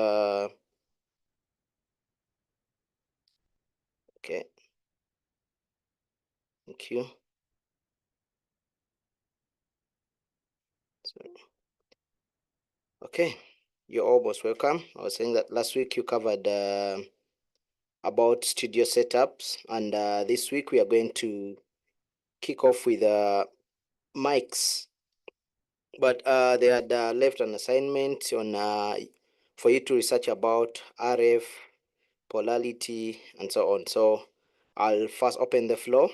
Okay. Thank you. Okay, you're almost welcome. I was saying that last week you covered about studio setups, and this week we are going to kick off with mics. But they had left an assignment on for you to research about RF, polarity, and so on. So I'll first open the floor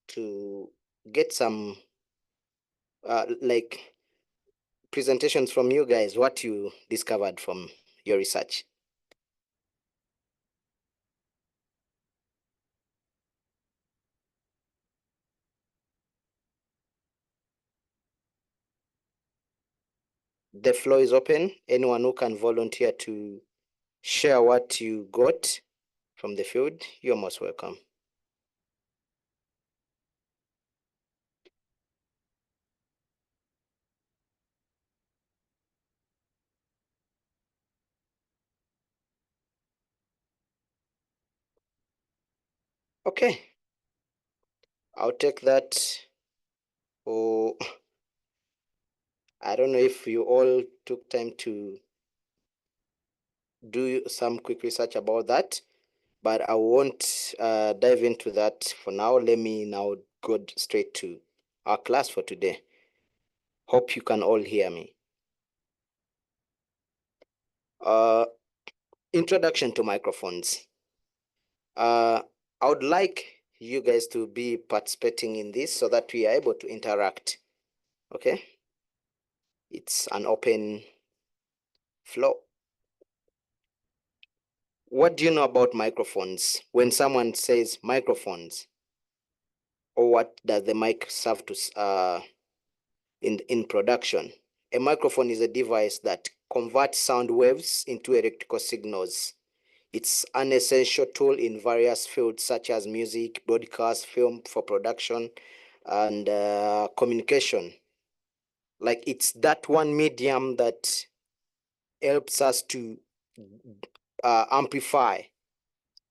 to get some like presentations from you guys, what you discovered from your research. The floor is open. Anyone who can volunteer to share what you got from the field, you're most welcome. Okay, I'll take that. Oh, I don't know if you all took time to do some quick research about that, but I won't dive into that for now. Let me now go straight to our class for today. Hope you can all hear me. Introduction to microphones. I would like you guys to be participating in this so that we are able to interact. Okay? It's an open floor. What do you know about microphones? When someone says microphones, or what does the mic serve to in production? A microphone is a device that converts sound waves into electrical signals. It's an essential tool in various fields such as music, broadcast, film for production, and communication. Like it's that one medium that helps us to amplify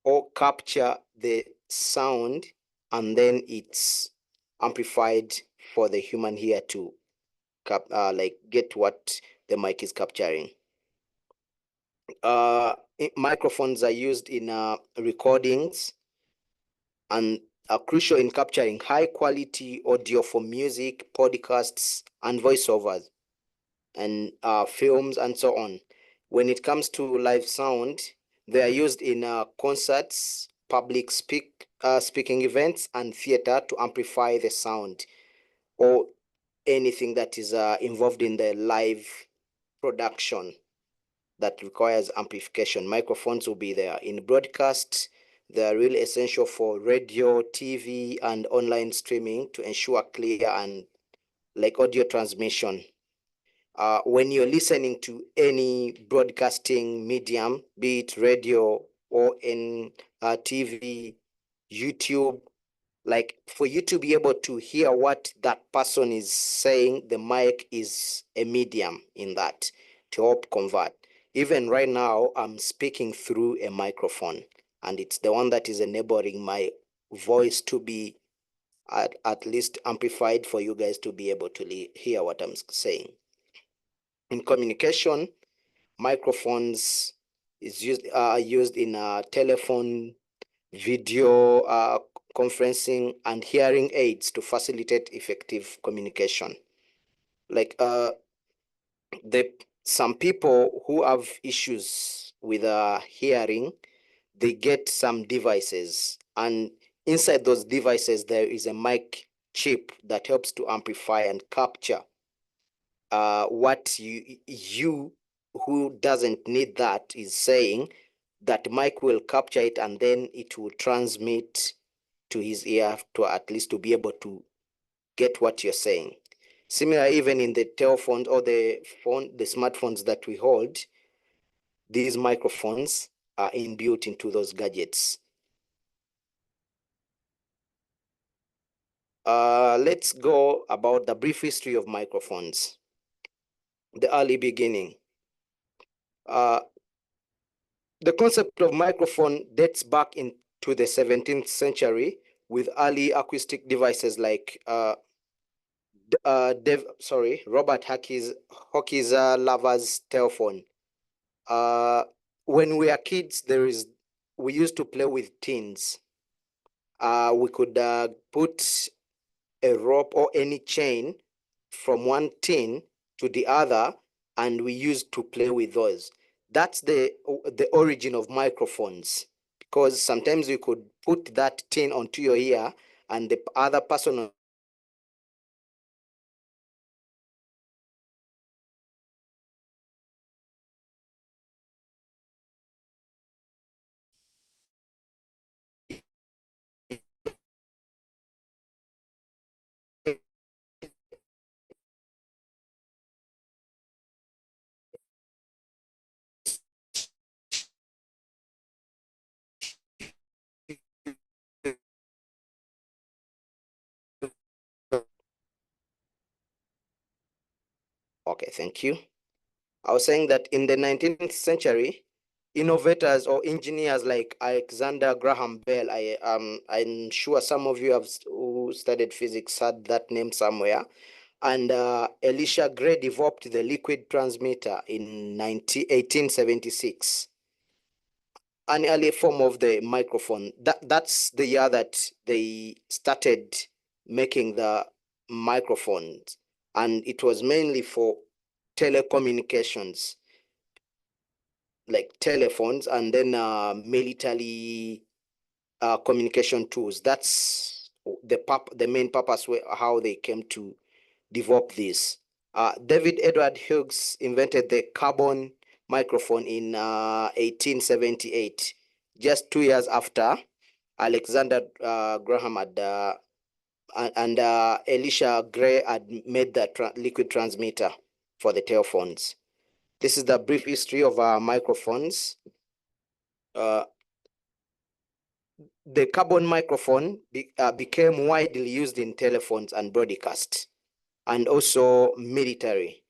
or capture the sound, and then it's amplified for the human ear to like get what the mic is capturing. Microphones are used in recordings and are crucial in capturing high quality audio for music, podcasts, and voiceovers, and films, and so on. When it comes to live sound, they are used in concerts, public speaking events, and theater to amplify the sound, or anything that is involved in the live production that requires amplification. Microphones will be there. In broadcast, they are really essential for radio, TV, and online streaming to ensure clear and like audio transmission. When you're listening to any broadcasting medium, be it radio or in TV, YouTube, like for you to be able to hear what that person is saying, the mic is a medium in that to help convert. Even right now, I'm speaking through a microphone, and it's the one that is enabling my voice to be at least amplified for you guys to be able to hear what I'm saying. In communication, microphones are used in telephone, video conferencing, and hearing aids to facilitate effective communication. Like some people who have issues with hearing, they get some devices, and inside those devices there is a mic chip that helps to amplify and capture what you who doesn't need that is saying. That mic will capture it, and then it will transmit to his ear to at least to be able to get what you're saying. Similar, even in the telephones or the smartphones that we hold, these microphones are inbuilt into those gadgets. Let's go about the brief history of microphones. The early beginning. The concept of microphone dates back into the 17th century with early acoustic devices like Robert Hockey's lover's telephone. When we are kids, we used to play with tins. We could put a rope or any chain from one tin to the other, and we used to play with those. That's the origin of microphones, because sometimes you could put that tin onto your ear and the other person Okay, thank you. I was saying that in the 19th century, innovators or engineers like Alexander Graham Bell, I'm sure some of you who studied physics had that name somewhere, and Elisha Gray developed the liquid transmitter in 1876. An early form of the microphone. That's the year that they started making the microphones, and it was mainly for telecommunications, like telephones, and then military communication tools. That's the main purpose how they came to develop this. David Edward Hughes invented the carbon microphone in 1878, just 2 years after Alexander Graham had and Elisha Gray had made the liquid transmitter for the telephones. This is the brief history of our microphones. The carbon microphone became widely used in telephones and broadcast, and also military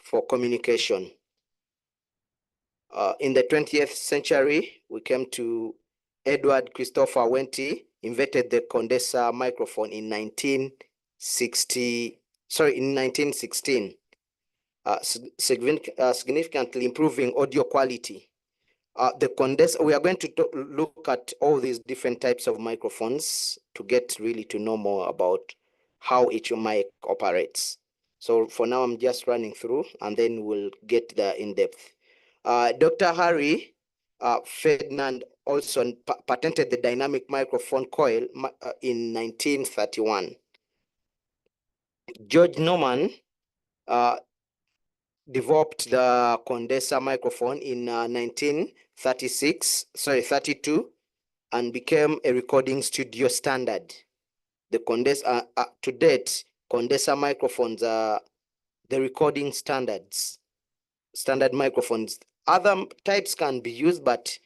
for communication. In the 20th century, we came to Edward Christopher Wente, invented the condenser microphone in 1916, significantly improving audio quality. The condenser, we are going to look at all these different types of microphones to get really to know more about how each mic operates. So for now, I'm just running through, and then we'll get the in-depth. Dr. Harry Ferdinand Olson patented the dynamic microphone coil in 1931. George Norman developed the condenser microphone in 1932, and became a recording studio standard. The condenser, to date, condenser microphones are the recording standard microphones. Other types can be used, but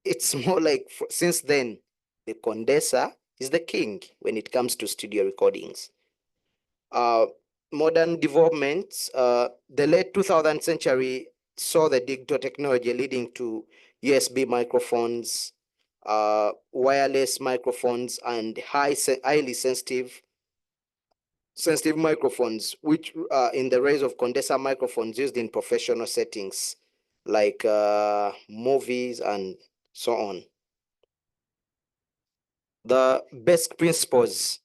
it's more like since then, the condenser is the king when it comes to studio recordings. Modern developments, the late 2000th century saw the digital technology leading to USB microphones, wireless microphones, and highly sensitive microphones, which in the rise of condenser microphones used in professional settings like movies and so on. The basic principles,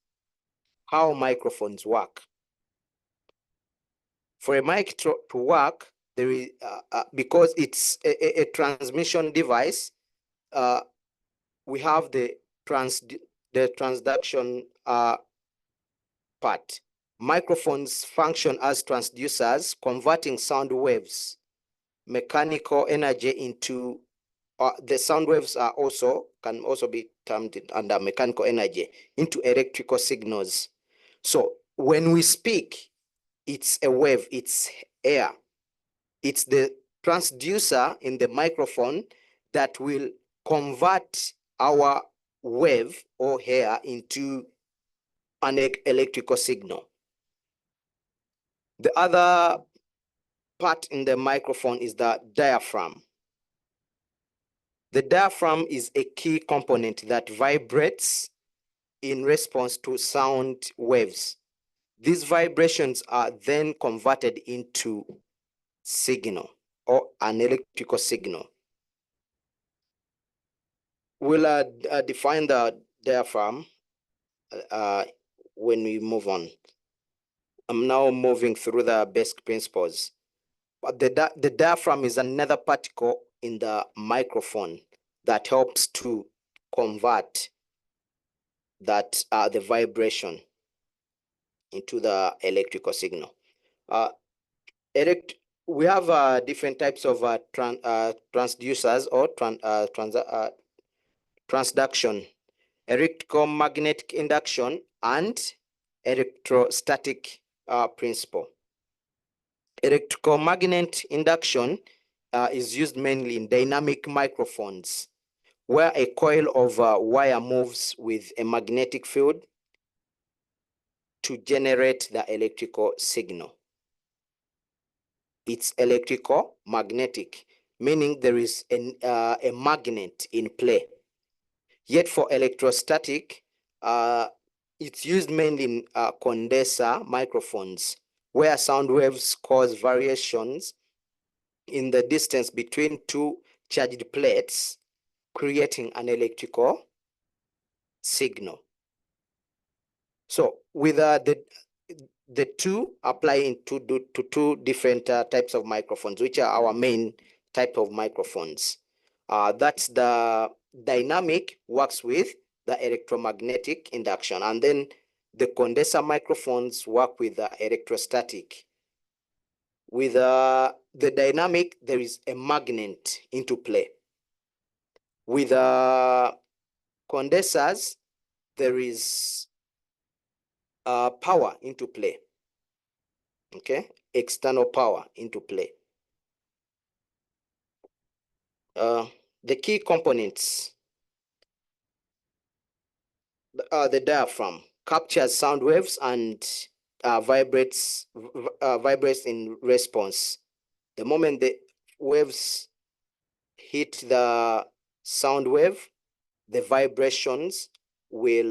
how microphones work. For a mic to work, there is because it's a transmission device, we have the transduction part. Microphones function as transducers, converting sound waves, mechanical energy into the sound waves can also be termed under mechanical energy into electrical signals. So when we speak, it's a wave, it's air. It's the transducer in the microphone that will convert our wave or air into an electrical signal. The other part in the microphone is the diaphragm. The diaphragm is a key component that vibrates in response to sound waves. These vibrations are then converted into signal or an electrical signal. We'll define the diaphragm when we move on. I'm now moving through the basic principles. But the diaphragm is another particle in the microphone that helps to convert that the vibration into the electrical signal. We have different types of transducers or transduction, electromagnetic induction, and electrostatic principle. Electromagnetic induction is used mainly in dynamic microphones, where a coil of wire moves with a magnetic field to generate the electrical signal. It's electrical magnetic, meaning there is a magnet in play. Yet for electrostatic, it's used mainly in condenser microphones, where sound waves cause variations in the distance between two charged plates, creating an electrical signal. So with the two applying to two different types of microphones, which are our main type of microphones. That's the dynamic, works with the electromagnetic induction, and then the condenser microphones work with the electrostatic. With the dynamic, there is a magnet into play. With condensers, there is power into play. Okay, external power into play. The key components, the diaphragm captures sound waves and vibrates in response. The moment the waves hit the sound wave, the vibrations will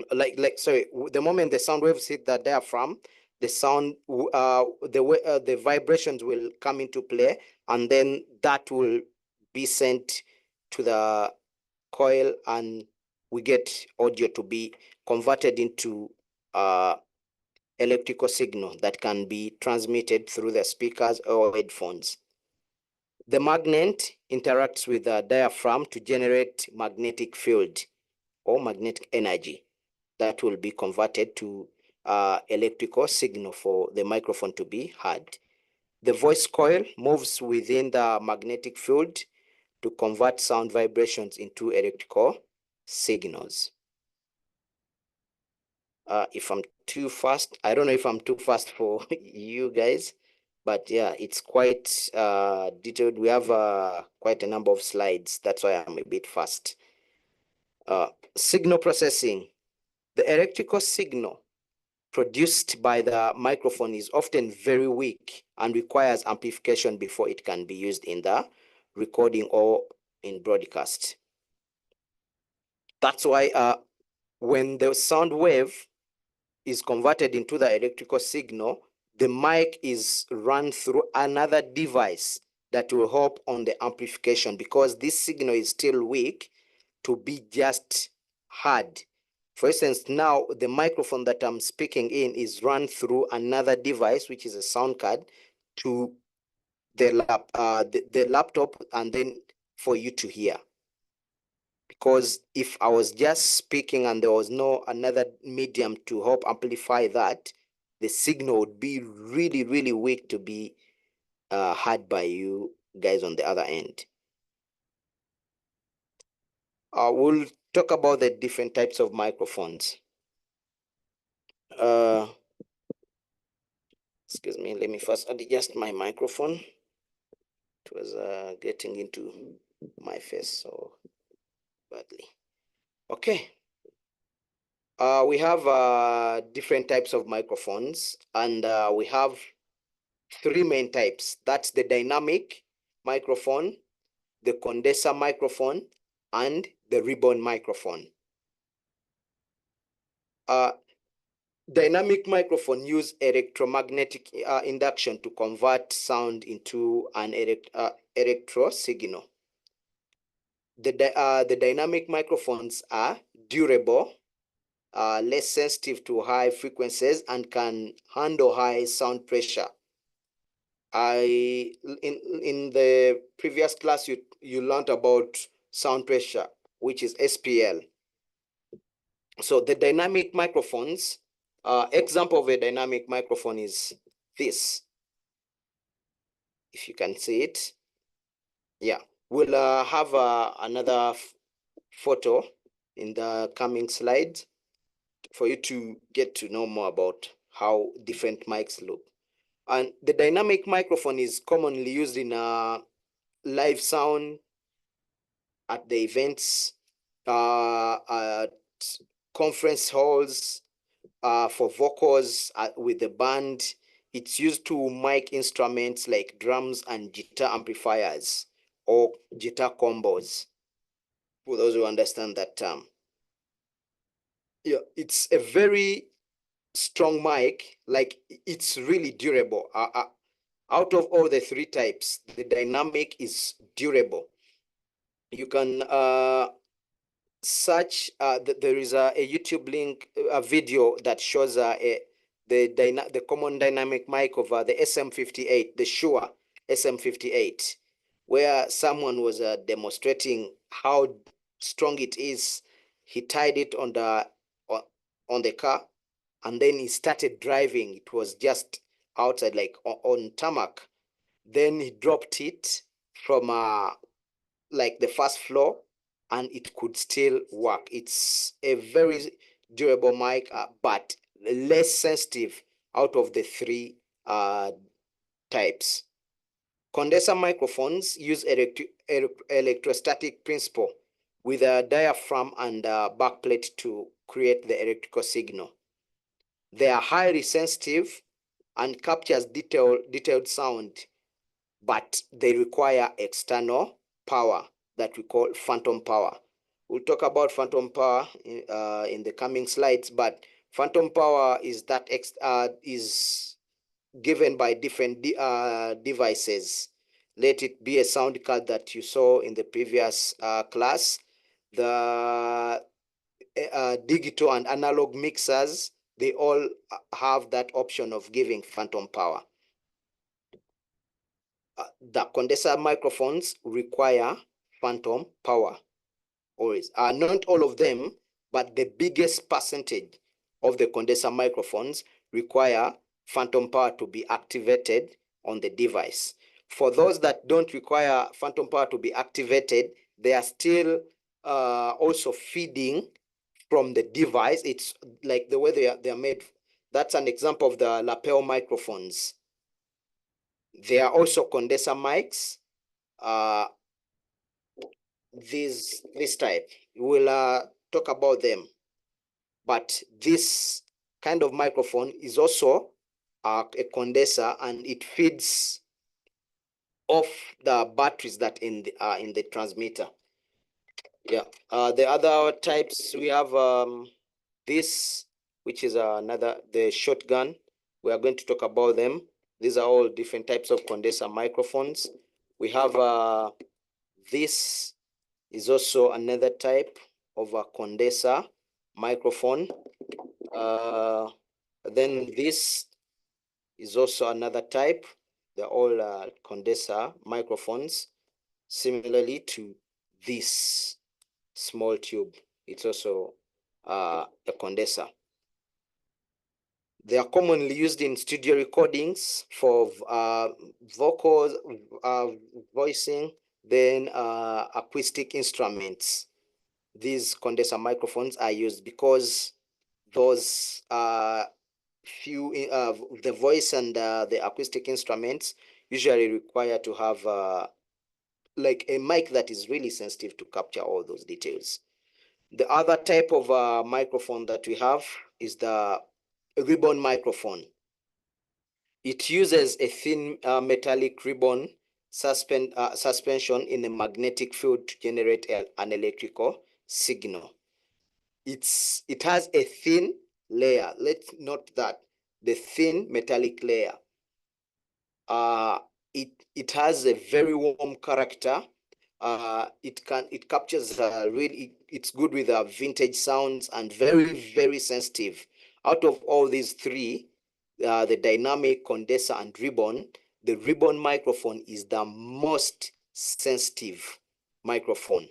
the moment the sound waves hit the diaphragm, the sound the vibrations will come into play, and then that will be sent to the coil, and we get audio to be converted into electrical signal that can be transmitted through the speakers or headphones. The magnet interacts with the diaphragm to generate magnetic field or magnetic energy that will be converted to electrical signal for the microphone to be heard. The voice coil moves within the magnetic field to convert sound vibrations into electrical signals. If I'm too fast, I don't know if I'm too fast for you guys, but yeah, it's quite detailed. We have quite a number of slides. That's why I'm a bit fast. Signal processing. The electrical signal produced by the microphone is often very weak and requires amplification before it can be used in the recording or in broadcast. That's why when the sound wave is converted into the electrical signal, the mic is run through another device that will help on the amplification, because this signal is still weak to be just heard. For instance, now the microphone that I'm speaking in is run through another device, which is a sound card, to the laptop, and then for you to hear. Because if I was just speaking and there was no another medium to help amplify that, the signal would be really, really weak to be heard by you guys on the other end. We'll talk about the different types of microphones. Excuse me, let me first adjust my microphone. It was getting into my face so badly. Okay. We have different types of microphones, and we have three main types. That's the dynamic microphone, the condenser microphone, and the ribbon microphone. Dynamic microphone use electromagnetic induction to convert sound into an electro signal. The dynamic microphones are durable, less sensitive to high frequencies, and can handle high sound pressure. In the previous class, you learned about sound pressure, which is SPL. So the dynamic microphones, example of a dynamic microphone is this. If you can see it, yeah. We'll have another photo in the coming slides for you to get to know more about how different mics look. And the dynamic microphone is commonly used in live sound, at the events, at conference halls, for vocals with the band. It's used to mic instruments like drums and guitar amplifiers or guitar combos, for those who understand that term. Yeah, it's a very strong mic, like it's really durable. Out of all the three types, the dynamic is durable. You can search, there is a YouTube link, a video that shows the common dynamic mic of the SM58, the Shure SM58, where someone was demonstrating how strong it is. He tied it on the car, and then he started driving. It was just outside, like on tarmac. Then he dropped it from like the first floor, and it could still work. It's a very durable mic, but less sensitive out of the three types. Condenser microphones use electrostatic principle with a diaphragm and a backplate to create the electrical signal. They are highly sensitive and captures detailed sound, but they require external power that we call phantom power. We'll talk about phantom power in the coming slides, but phantom power is is given by different devices. Let it be a sound card that you saw in the previous class. The digital and analog mixers, they all have that option of giving phantom power. The condenser microphones require phantom power always. Not all of them, but the biggest percentage of the condenser microphones require phantom power to be activated on the device. For those that don't require phantom power to be activated, they are still also feeding from the device. It's like the way they are made. That's an example of the lapel microphones. There are also condenser mics. This type, we'll talk about them. But this kind of microphone is also a condenser, and it feeds off the batteries that in the transmitter. Yeah. The other types, we have this, which is the shotgun. We are going to talk about them. These are all different types of condenser microphones. We have this is also another type of a condenser microphone. Then this is also another type. They're all condenser microphones, similarly to this small tube. It's also a condenser. They are commonly used in studio recordings for vocals, voicing, then acoustic instruments. These condenser microphones are used because those the voice and the acoustic instruments usually require to have like a mic that is really sensitive to capture all those details. The other type of microphone that we have is the ribbon microphone. It uses a thin metallic ribbon suspension in a magnetic field to generate an electrical signal. It has a thin layer. Let's note that the thin metallic layer. It has a very warm character. It captures really. It's good with vintage sounds and very sensitive. Out of all these three, the dynamic, condenser, and ribbon, the ribbon microphone is the most sensitive microphone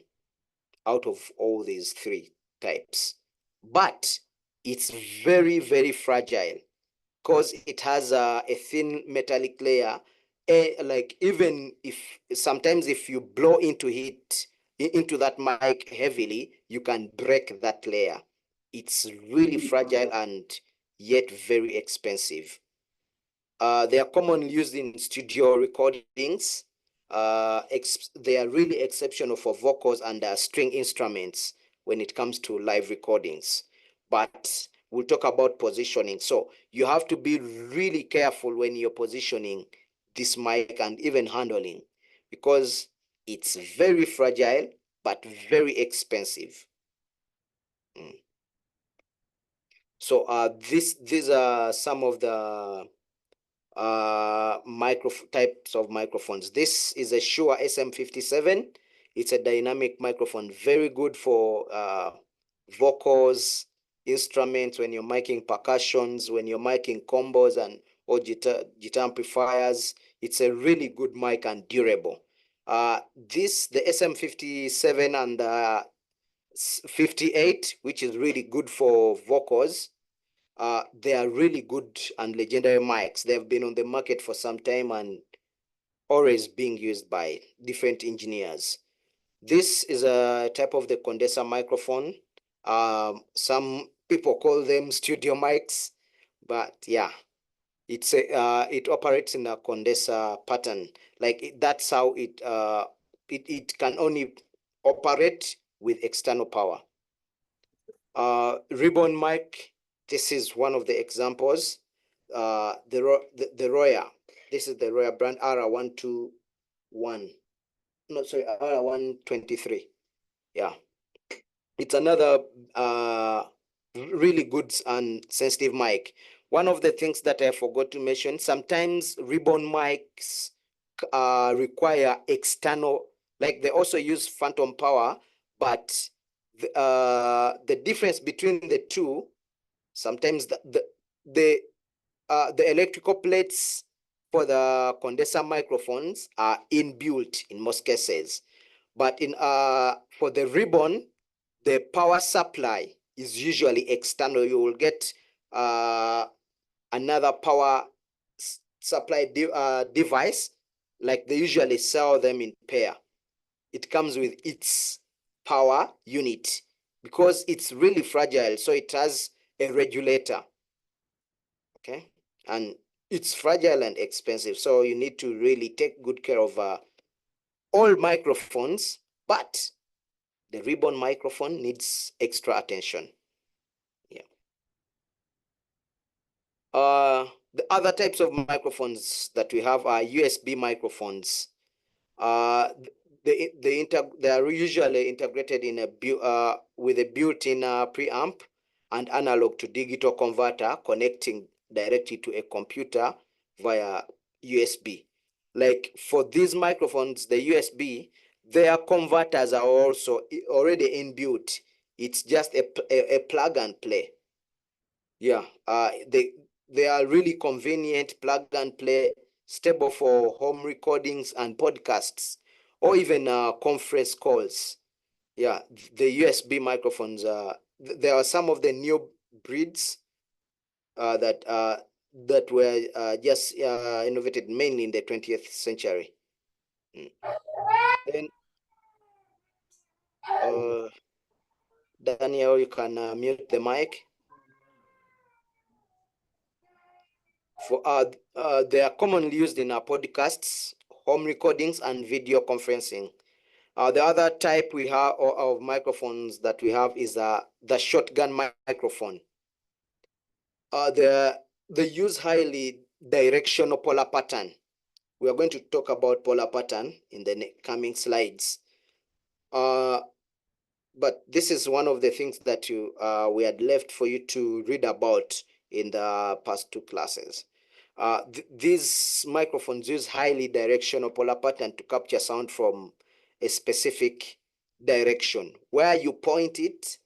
out of all these three types. But it's very fragile because it has a thin metallic layer. Like even if sometimes if you blow into that mic heavily, you can break that layer. It's really fragile and yet very expensive. They are commonly used in studio recordings. They are really exceptional for vocals and string instruments when it comes to live recordings. But we'll talk about positioning. So you have to be really careful when you're positioning this mic and even handling, because it's very fragile but very expensive. So these are some of the types of microphones. This is a Shure SM57. It's a dynamic microphone, very good for vocals, instruments, when you're miking percussions, when you're miking combos or guitar amplifiers. It's a really good mic and durable. The SM57 and the 58, which is really good for vocals. They are really good and legendary mics. They've been on the market for some time and always being used by different engineers. This is a type of the condenser microphone. Some people call them studio mics, but yeah, it operates in a condenser pattern. Like that's how it can only operate with external power. Ribbon mic, this is one of the examples. The Roya, this is the Roya brand R121. No, sorry, R123. Yeah, it's another really good and sensitive mic. One of the things that I forgot to mention, sometimes ribbon mics require external, like they also use phantom power, but the difference between the two, sometimes the electrical plates for the condenser microphones are inbuilt in most cases, but for the ribbon, the power supply is usually external. You will get another power supply device, like they usually sell them in pair. It comes with its power unit because it's really fragile, so it has a regulator. Okay, and it's fragile and expensive, so you need to really take good care of all microphones, but the ribbon microphone needs extra attention. Yeah. The other types of microphones that we have are USB microphones. They are usually integrated in with a built-in preamp and analog to digital converter connecting directly to a computer via USB. Like for these microphones, the USB, their converters are also already inbuilt. It's just a plug and play. Yeah, they are really convenient, plug and play, stable for home recordings and podcasts, or even conference calls. Yeah, the USB microphones. There are some of the new breeds that were just innovated mainly in the 20th century. Then, Daniel, you can mute the mic. They are commonly used in podcasts, home recordings, and video conferencing. The other type we have of microphones that we have is the shotgun microphone. They use highly directional polar pattern. We are going to talk about polar pattern in the coming slides. But this is one of the things that we had left for you to read about in the past two classes. These microphones use highly directional polar pattern to capture sound from a specific direction. Where you point it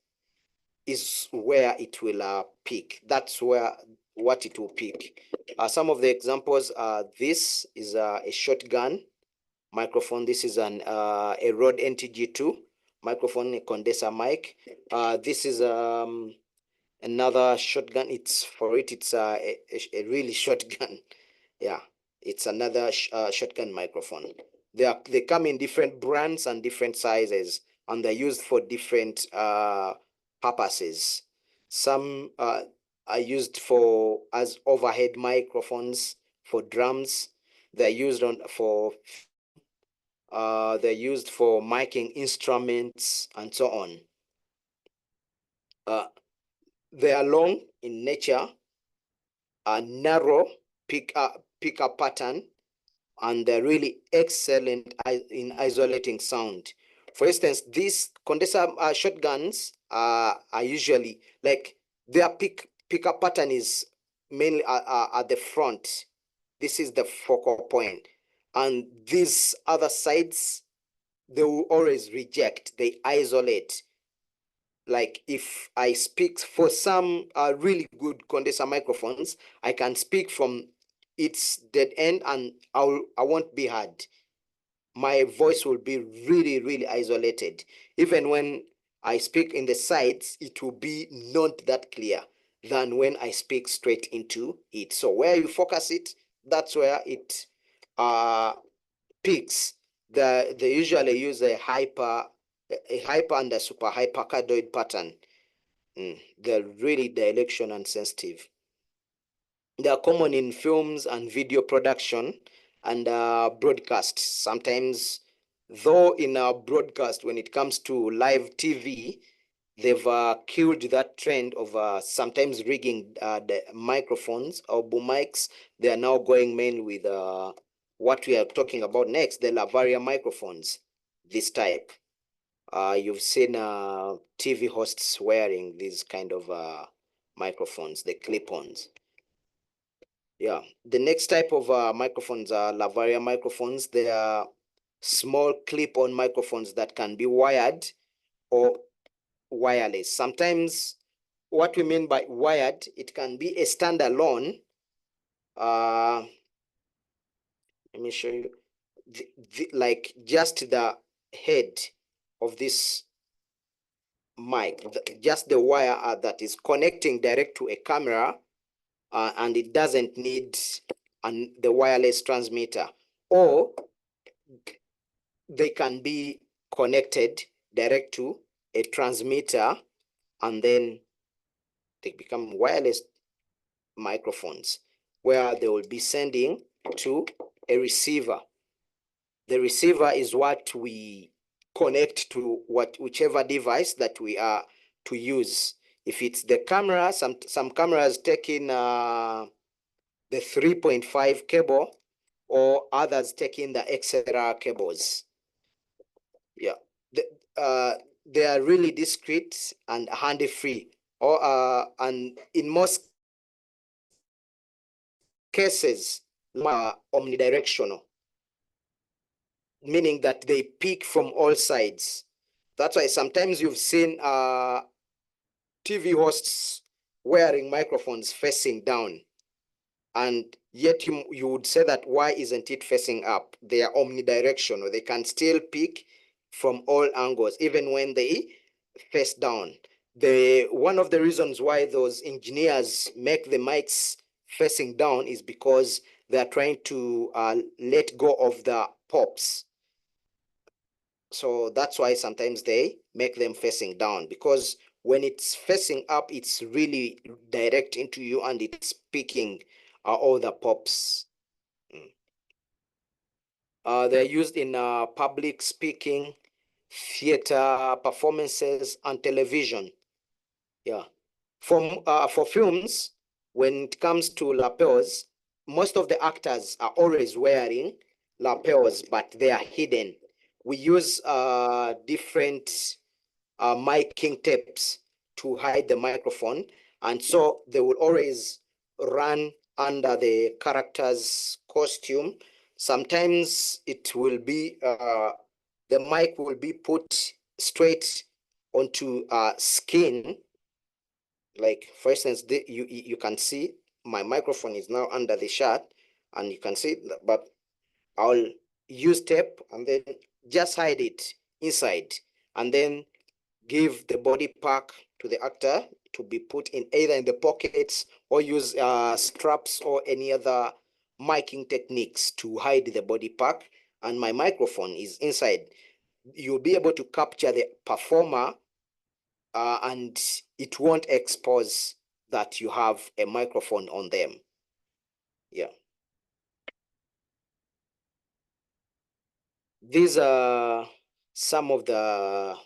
is where it will pick. That's what it will pick. Some of the examples are, this is a shotgun microphone. This is a Rode NTG2 microphone, a condenser mic. This is another shotgun. It's a really shotgun. Yeah, it's another shotgun microphone. They come in different brands and different sizes, and they're used for different purposes. Some are used as overhead microphones for drums. They're used they're used for miking instruments and so on. They are long in nature, a narrow pick-up pattern, and they're really excellent in isolating sound. For instance, these condenser shotguns are usually, like, their pick-up pattern is mainly at the front. This is the focal point. And these other sides, they will always reject, they isolate. Like, if I speak for some really good condenser microphones, I can speak from its dead end and I won't be heard. My voice will be really, really isolated. Even when I speak in the sides, it will be not that clear than when I speak straight into it. So where you focus it, that's where it peaks. They usually use a hyper and a super hypercardioid pattern. They're really direction and sensitive. They are common in films and video production and broadcasts. Sometimes, though, in our broadcast, when it comes to live TV, they've killed that trend of sometimes rigging the microphones or boom mics. They are now going mainly with what we are talking about next, the Lavaria microphones, this type. You've seen TV hosts wearing these kind of microphones, the clip-ons. Yeah, the next type of microphones are Lavaria microphones. They are small clip-on microphones that can be wired or wireless. Sometimes, what we mean by wired, it can be a standalone. Let me show you. Like just the head of this mic, just the wire that is connecting direct to a camera, and it doesn't need the wireless transmitter, or they can be connected direct to a transmitter, and then they become wireless microphones where they will be sending to a receiver. The receiver is what we connect to whichever device that we are to use. If it's the camera, some cameras taking the 3.5 cable, or others taking the XLR cables. Yeah, they are really discreet and handy-free, and in most cases, omnidirectional, meaning that they peak from all sides. That's why sometimes you've seen TV hosts wearing microphones facing down, and yet you would say that, why isn't it facing up? They are omnidirectional. They can still peak from all angles, even when they face down. One of the reasons why those engineers make the mics facing down is because they are trying to let go of the pops. So that's why sometimes they make them facing down, because when it's facing up, it's really direct into you and it's picking all the pops. They're used in public speaking, theater performances, and television. Yeah. For films, when it comes to lapels, most of the actors are always wearing lapels, but they are hidden. We use different miking tapes to hide the microphone, and so they will always run under the character's costume. Sometimes it will be the mic will be put straight onto skin. Like for instance, you can see my microphone is now under the shirt, and you can see, but I'll use tape and then just hide it inside, and then give the body pack to the actor to be put in either in the pockets or use straps or any other miking techniques to hide the body pack, and my microphone is inside. You'll be able to capture the performer and it won't expose that you have a microphone on them. Yeah. These are some of the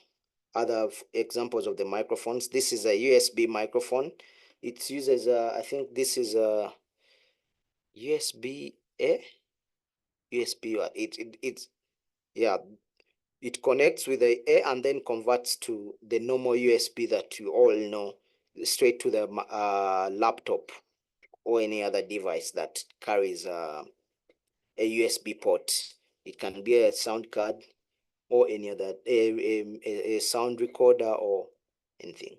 other examples of the microphones. This is a USB microphone. It uses, I think this is a USB-A? USB, it's, yeah, it connects with the A and then converts to the normal USB that you all know, straight to the laptop or any other device that carries a USB port. It can be a sound card or any other, a sound recorder or anything.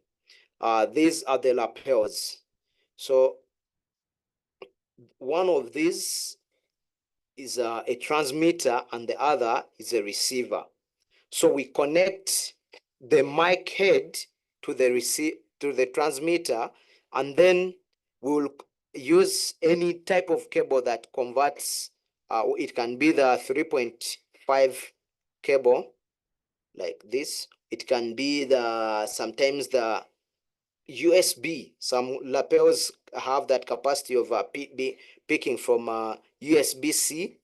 These are the lapels. So one of these is a transmitter and the other is a receiver. So we connect the mic head to the transmitter, and then we'll use any type of cable that converts. It can be the 3.5 cable like this. It can be sometimes the USB. Some lapels have that capacity of picking from USB-C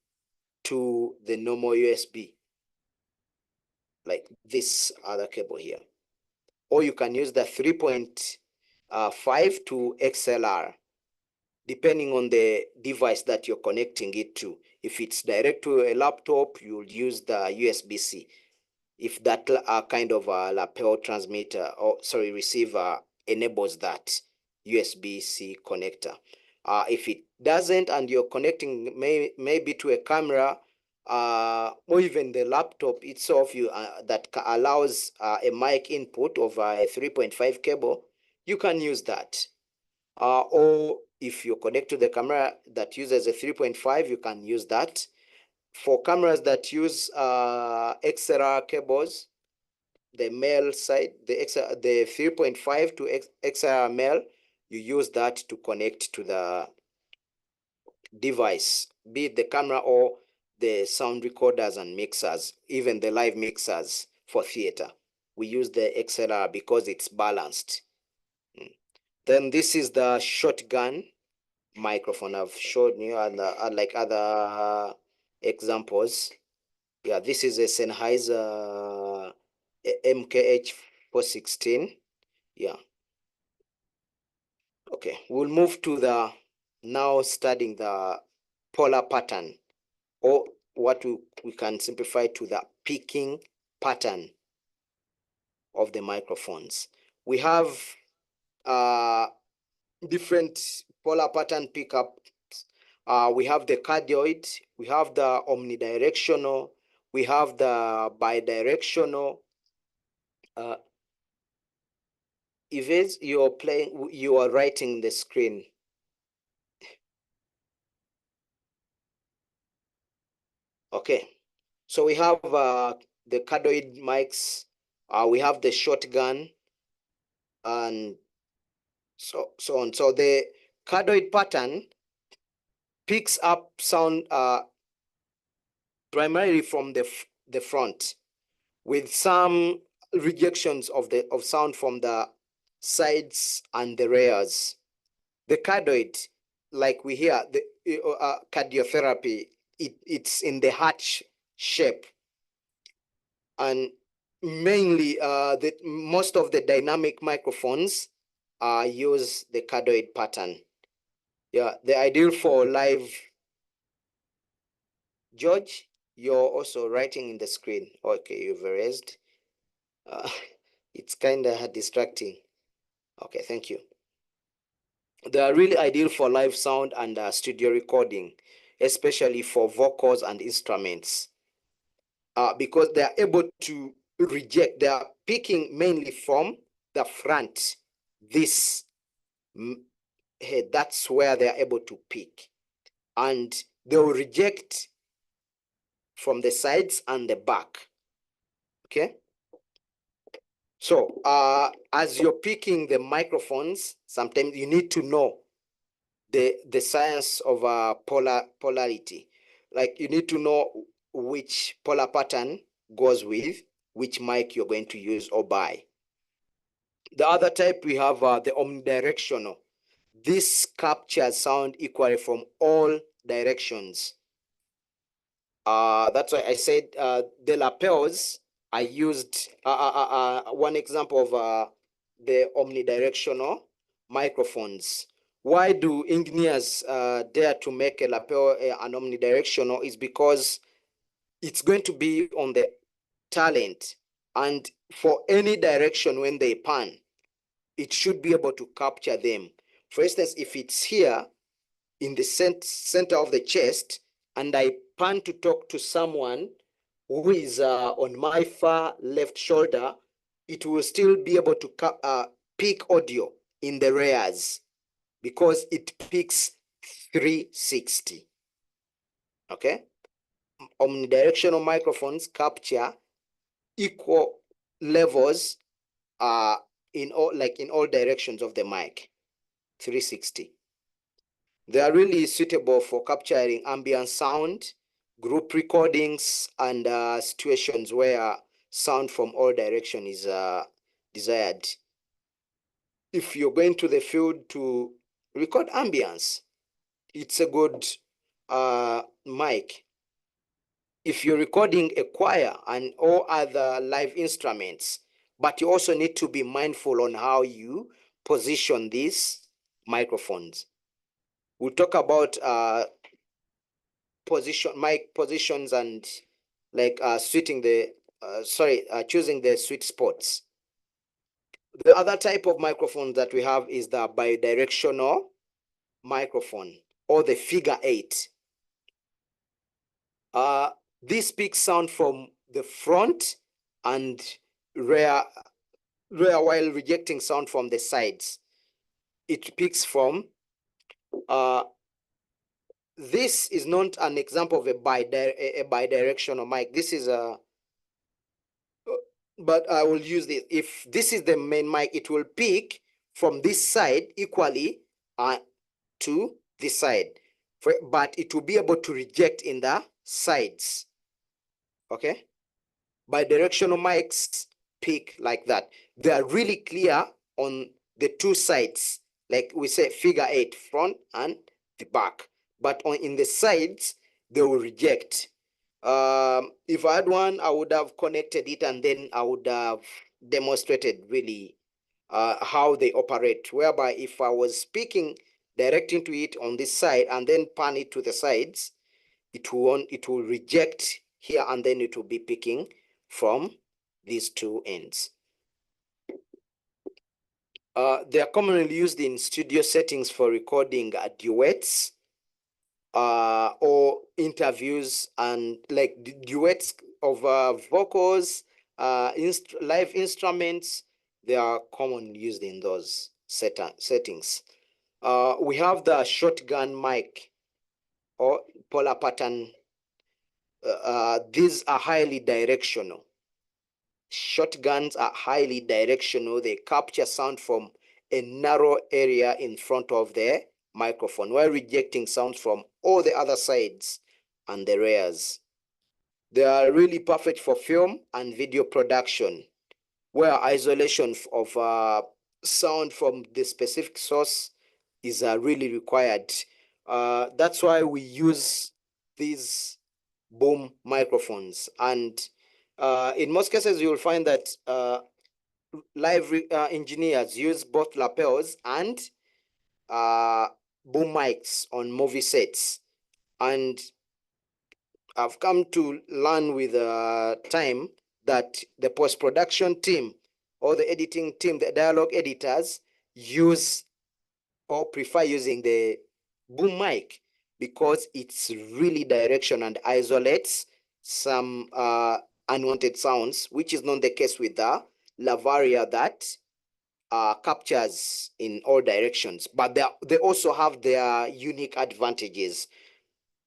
to the normal USB, like this other cable here. Or you can use the 3.5 to XLR, depending on the device that you're connecting it to. If it's direct to a laptop, you'll use the USB-C. If that kind of a lapel transmitter, or sorry, receiver enables that USB-C connector. If it doesn't and you're connecting maybe to a camera or even the laptop itself, that allows a mic input of a 3.5 cable, you can use that. Or if you connect to the camera that uses a 3.5, you can use that. For cameras that use XLR cables, the male side, the 3.5 to XLR male, you use that to connect to the device, be it the camera or the sound recorders and mixers, even the live mixers for theater. We use the XLR because it's balanced. Then this is the shotgun microphone I've showed you, and like other examples. Yeah, this is a Sennheiser MKH 416. Yeah. Okay, we'll move to the now studying the polar pattern, or what we can simplify to the picking pattern of the microphones. We have different polar pattern pickups. We have the cardioid, we have the omnidirectional, we have the bidirectional. If you're playing, you are writing the screen. Okay, so we have the cardioid mics, we have the shotgun, and so on. So the cardioid pattern picks up sound primarily from the front, with some rejections of sound from the sides and the rears. The cardioid, like we hear, the cardiotherapy, it's in the heart shape. And mainly, most of the dynamic microphones use the cardioid pattern. Yeah, they're ideal for live. George, you're also writing in the screen. Okay, you've erased. It's kind of distracting. Okay, thank you. They are really ideal for live sound and studio recording, especially for vocals and instruments, because they are able to reject. They are picking mainly from the front. This head, that's where they are able to pick, and they will reject from the sides and the back. Okay. So as you're picking the microphones, sometimes you need to know the science of polarity. Like you need to know which polar pattern goes with which mic you're going to use or buy. The other type we have the omnidirectional. This captures sound equally from all directions. That's why I said the lapels I used. One example of the omnidirectional microphones. Why do engineers dare to make a lapel an omnidirectional? Is because it's going to be on the talent, and for any direction when they pan, it should be able to capture them. For instance, if it's here in the center of the chest, and I pan to talk to someone who is on my far left shoulder, it will still be able to pick audio in the rears because it picks 360. Okay? Omnidirectional microphones capture equal levels in all directions of the mic, 360. They are really suitable for capturing ambient sound, group recordings, and situations where sound from all directions is desired. If you're going to the field to record ambience, it's a good mic. If you're recording a choir and all other live instruments, but you also need to be mindful on how you position these microphones. We'll talk about mic positions and like choosing the sweet spots. The other type of microphone that we have is the bidirectional microphone or the figure 8. This picks sound from the front and rear while rejecting sound from the sides. It picks from this is not an example of a bidirectional mic. This is but I will use this. If this is the main mic, it will pick from this side equally to this side, but it will be able to reject in the sides. Okay, bidirectional mics pick like that. They are really clear on the two sides, like we say figure 8, front and the back, but in the sides they will reject. If I had one, I would have connected it and then I would have demonstrated really how they operate, whereby if I was speaking direct into it on this side and then pan it to the sides, it will reject here and then it will be picking from these two ends. They are commonly used in studio settings for recording duets or interviews, and like duets of vocals, live instruments. They are commonly used in those settings. We have the shotgun mic or polar pattern. These are highly directional. Shotguns are highly directional. They capture sound from a narrow area in front of the microphone while rejecting sounds from all the other sides and the rears. They are really perfect for film and video production, where isolation of sound from the specific source is really required. That's why we use these boom microphones, and in most cases you will find that live engineers use both lapels and boom mics on movie sets, and I've come to learn with time that the post-production team or the editing team, the dialogue editors, use or prefer using the boom mic because it's really direction and isolates some unwanted sounds, which is not the case with the Lavaria that captures in all directions. But they also have their unique advantages.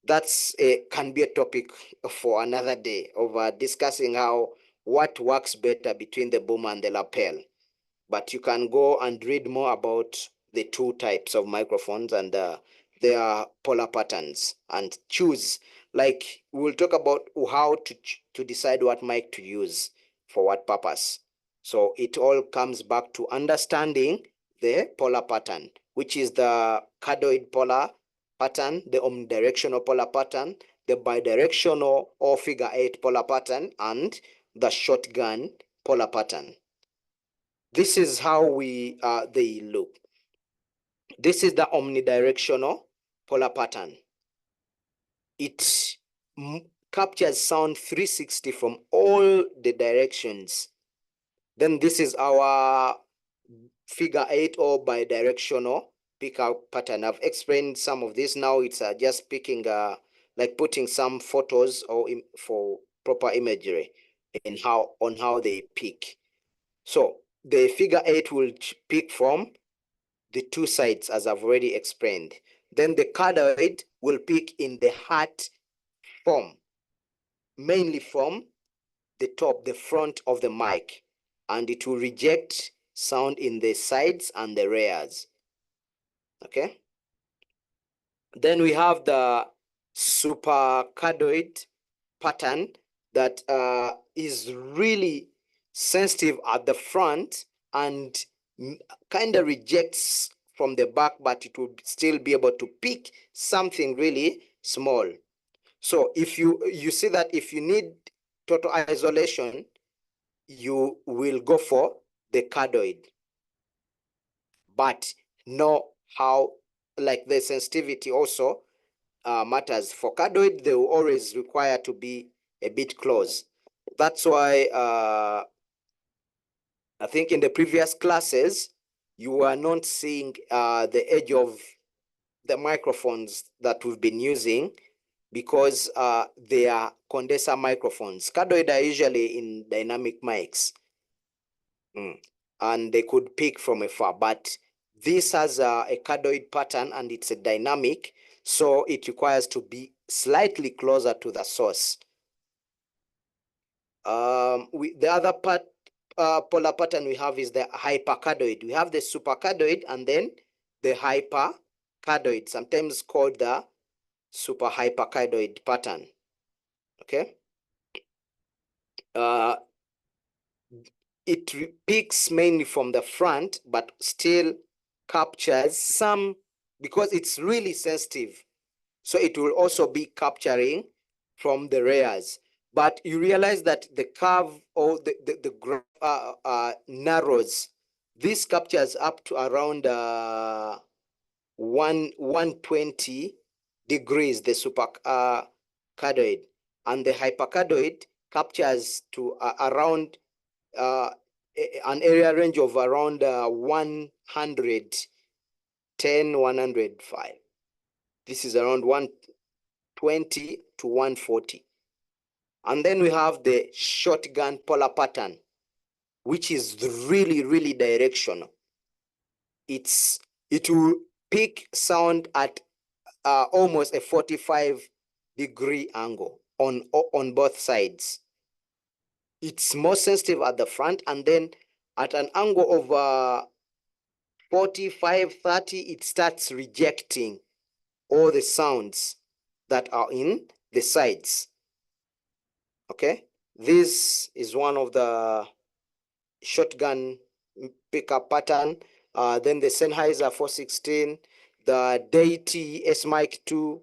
That's can be a topic for another day of discussing what works better between the boom and the lapel. But you can go and read more about the two types of microphones and their polar patterns and choose. Like we'll talk about how to decide what mic to use for what purpose. So it all comes back to understanding the polar pattern, which is the cardioid polar pattern, the omnidirectional polar pattern, the bidirectional or figure 8 polar pattern, and the shotgun polar pattern. This is how they look. This is the omnidirectional polar pattern. It captures sound 360 from all the directions. Then this is our figure 8 or bidirectional pickup pattern. I've explained some of this. Now it's just picking, like putting some photos or for proper imagery in on how they pick. So the figure 8 will pick from the two sides, as I've already explained. Then the cardioid will pick in the heart form, mainly from the top, the front of the mic, and it will reject sound in the sides and the rears. Okay. Then we have the supercardioid pattern that is really sensitive at the front and kind of rejects from the back, but it will still be able to pick something really small. So if you see that if you need total isolation, you will go for the cardioid, but know how, like the sensitivity also matters. For cardioid, they will always require to be a bit close. That's why I think in the previous classes, you were not seeing the edge of the microphones that we've been using because they are condenser microphones. Cardioid are usually in dynamic mics. And they could pick from afar, but this has a cardioid pattern and it's a dynamic, so it requires to be slightly closer to the source. The other polar pattern we have is the hypercardioid. We have the supercardioid and then the hypercardioid, sometimes called the super hypercardioid pattern. Okay. It picks mainly from the front, but still captures some because it's really sensitive. So it will also be capturing from the rears. But you realize that the curve or the graph narrows. This captures up to around 120 degrees, the supercardioid. And the hypercardioid captures to around an area range of around 110, 105. This is around 120 to 140. And then we have the shotgun polar pattern, which is really, really directional. It will pick sound at almost a 45-degree angle on both sides. It's more sensitive at the front, and then at an angle of 45, 30, it starts rejecting all the sounds that are in the sides. Okay, this is one of the shotgun pickup pattern. Then the Sennheiser 416, the Deity S Mic 2,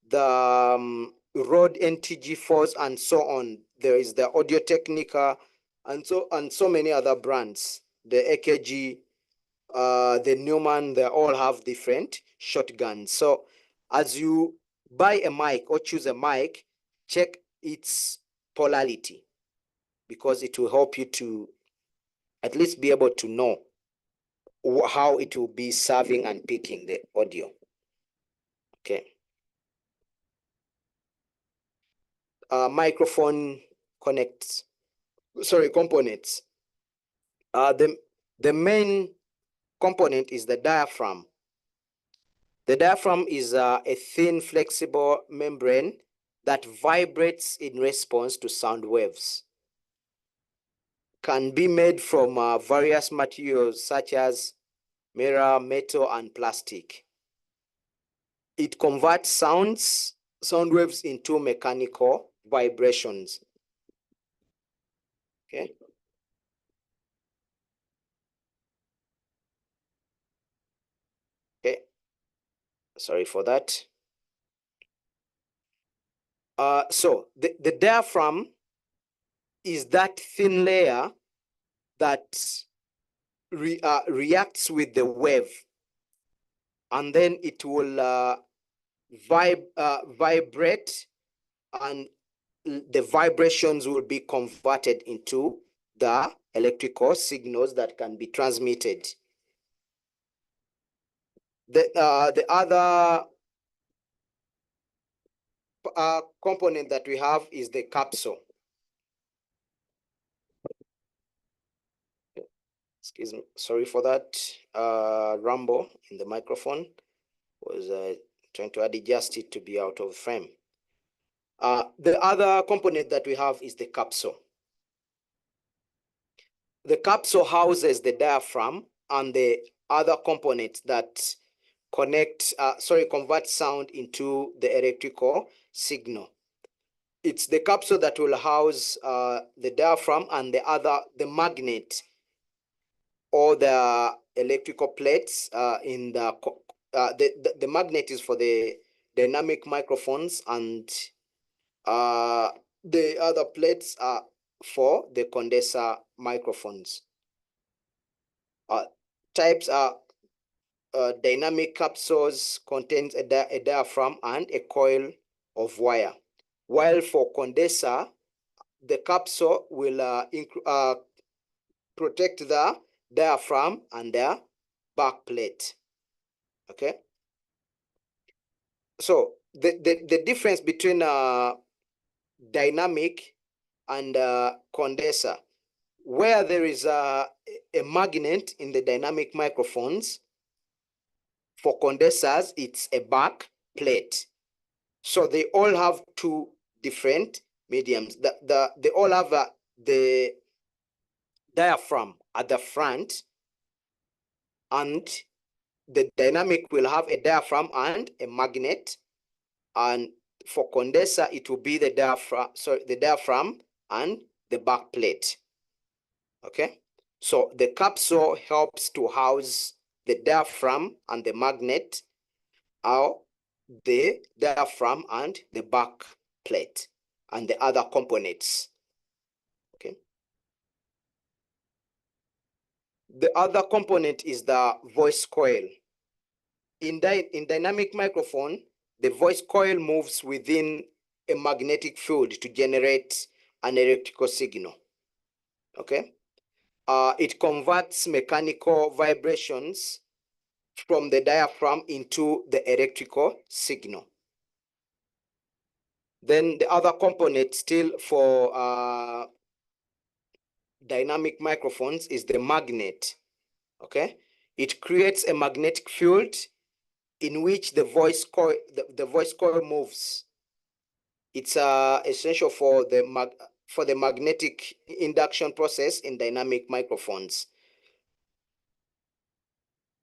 the Rode NTG4s, and so on. There is the Audio Technica, and so many other brands. The AKG, the Neumann, they all have different shotgun. So as you buy a mic or choose a mic, check its polarity, because it will help you to at least be able to know how it will be serving and picking the audio. Okay. Microphone components. The main component is the diaphragm. The diaphragm is a thin, flexible membrane that vibrates in response to sound waves. Can be made from various materials such as mirror, metal, and plastic. It converts sound waves into mechanical vibrations. Okay. Okay. Sorry for that. So the diaphragm is that thin layer that reacts with the wave, and then it will vibrate, and the vibrations will be converted into the electrical signals that can be transmitted. The other component that we have is the capsule. Excuse me, sorry for that rumble in the microphone. Was trying to adjust it to be out of frame. The other component that we have is the capsule. The capsule houses the diaphragm and the other components that convert sound into the electrical signal. It's the capsule that will house the diaphragm and the magnet or the electrical plates in the magnet is for the dynamic microphones, and the other plates are for the condenser microphones. Types are dynamic capsules contains a diaphragm and a coil of wire, while for condenser, the capsule will protect the diaphragm and the back plate. Okay. So the difference between dynamic and condenser, where there is a magnet in the dynamic microphones, for condensers, it's a back plate. So they all have two different mediums. They all have the diaphragm at the front, and the dynamic will have a diaphragm and a magnet. And for condenser, it will be the diaphragm and the back plate. Okay, so the capsule helps to house the diaphragm and the magnet, or the diaphragm and the back plate and the other components. Okay. The other component is the voice coil. In dynamic microphone, the voice coil moves within a magnetic field to generate an electrical signal. Okay. It converts mechanical vibrations from the diaphragm into the electrical signal. Then the other component still for dynamic microphones is the magnet. Okay, it creates a magnetic field in which the voice coil moves. It's essential for the magnetic induction process in dynamic microphones.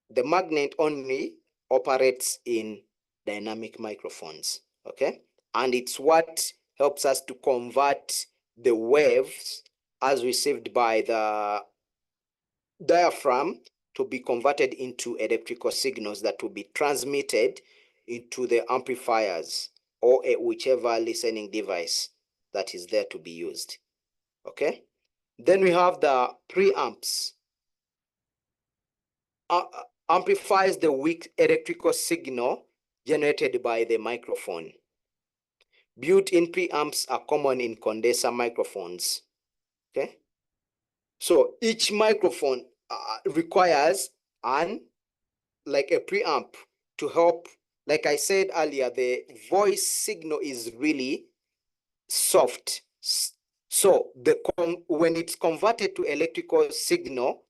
The magnet only operates in dynamic microphones. Okay, and it's what helps us to convert the waves as received by the diaphragm to be converted into electrical signals that will be transmitted into the amplifiers or whichever listening device that is there to be used. Okay, then we have the preamps. amplifies the weak electrical signal generated by the microphone. Built-in preamps are common in condenser microphones. Okay, so each microphone requires like a preamp to help. Like I said earlier, the voice signal is really soft. So when it's converted to electrical signal,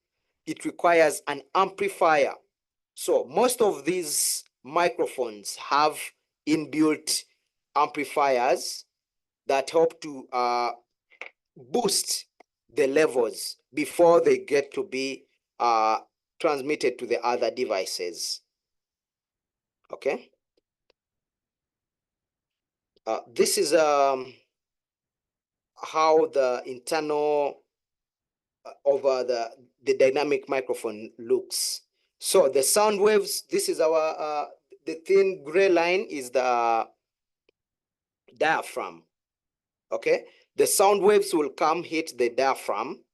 it requires an amplifier. So most of these microphones have inbuilt amplifiers that help to boost the levels before they get to be transmitted to the other devices. Okay. This is how the internal over the dynamic microphone looks. So the sound waves, this is our, the thin gray line is the diaphragm, okay? The sound waves will come hit the diaphragm,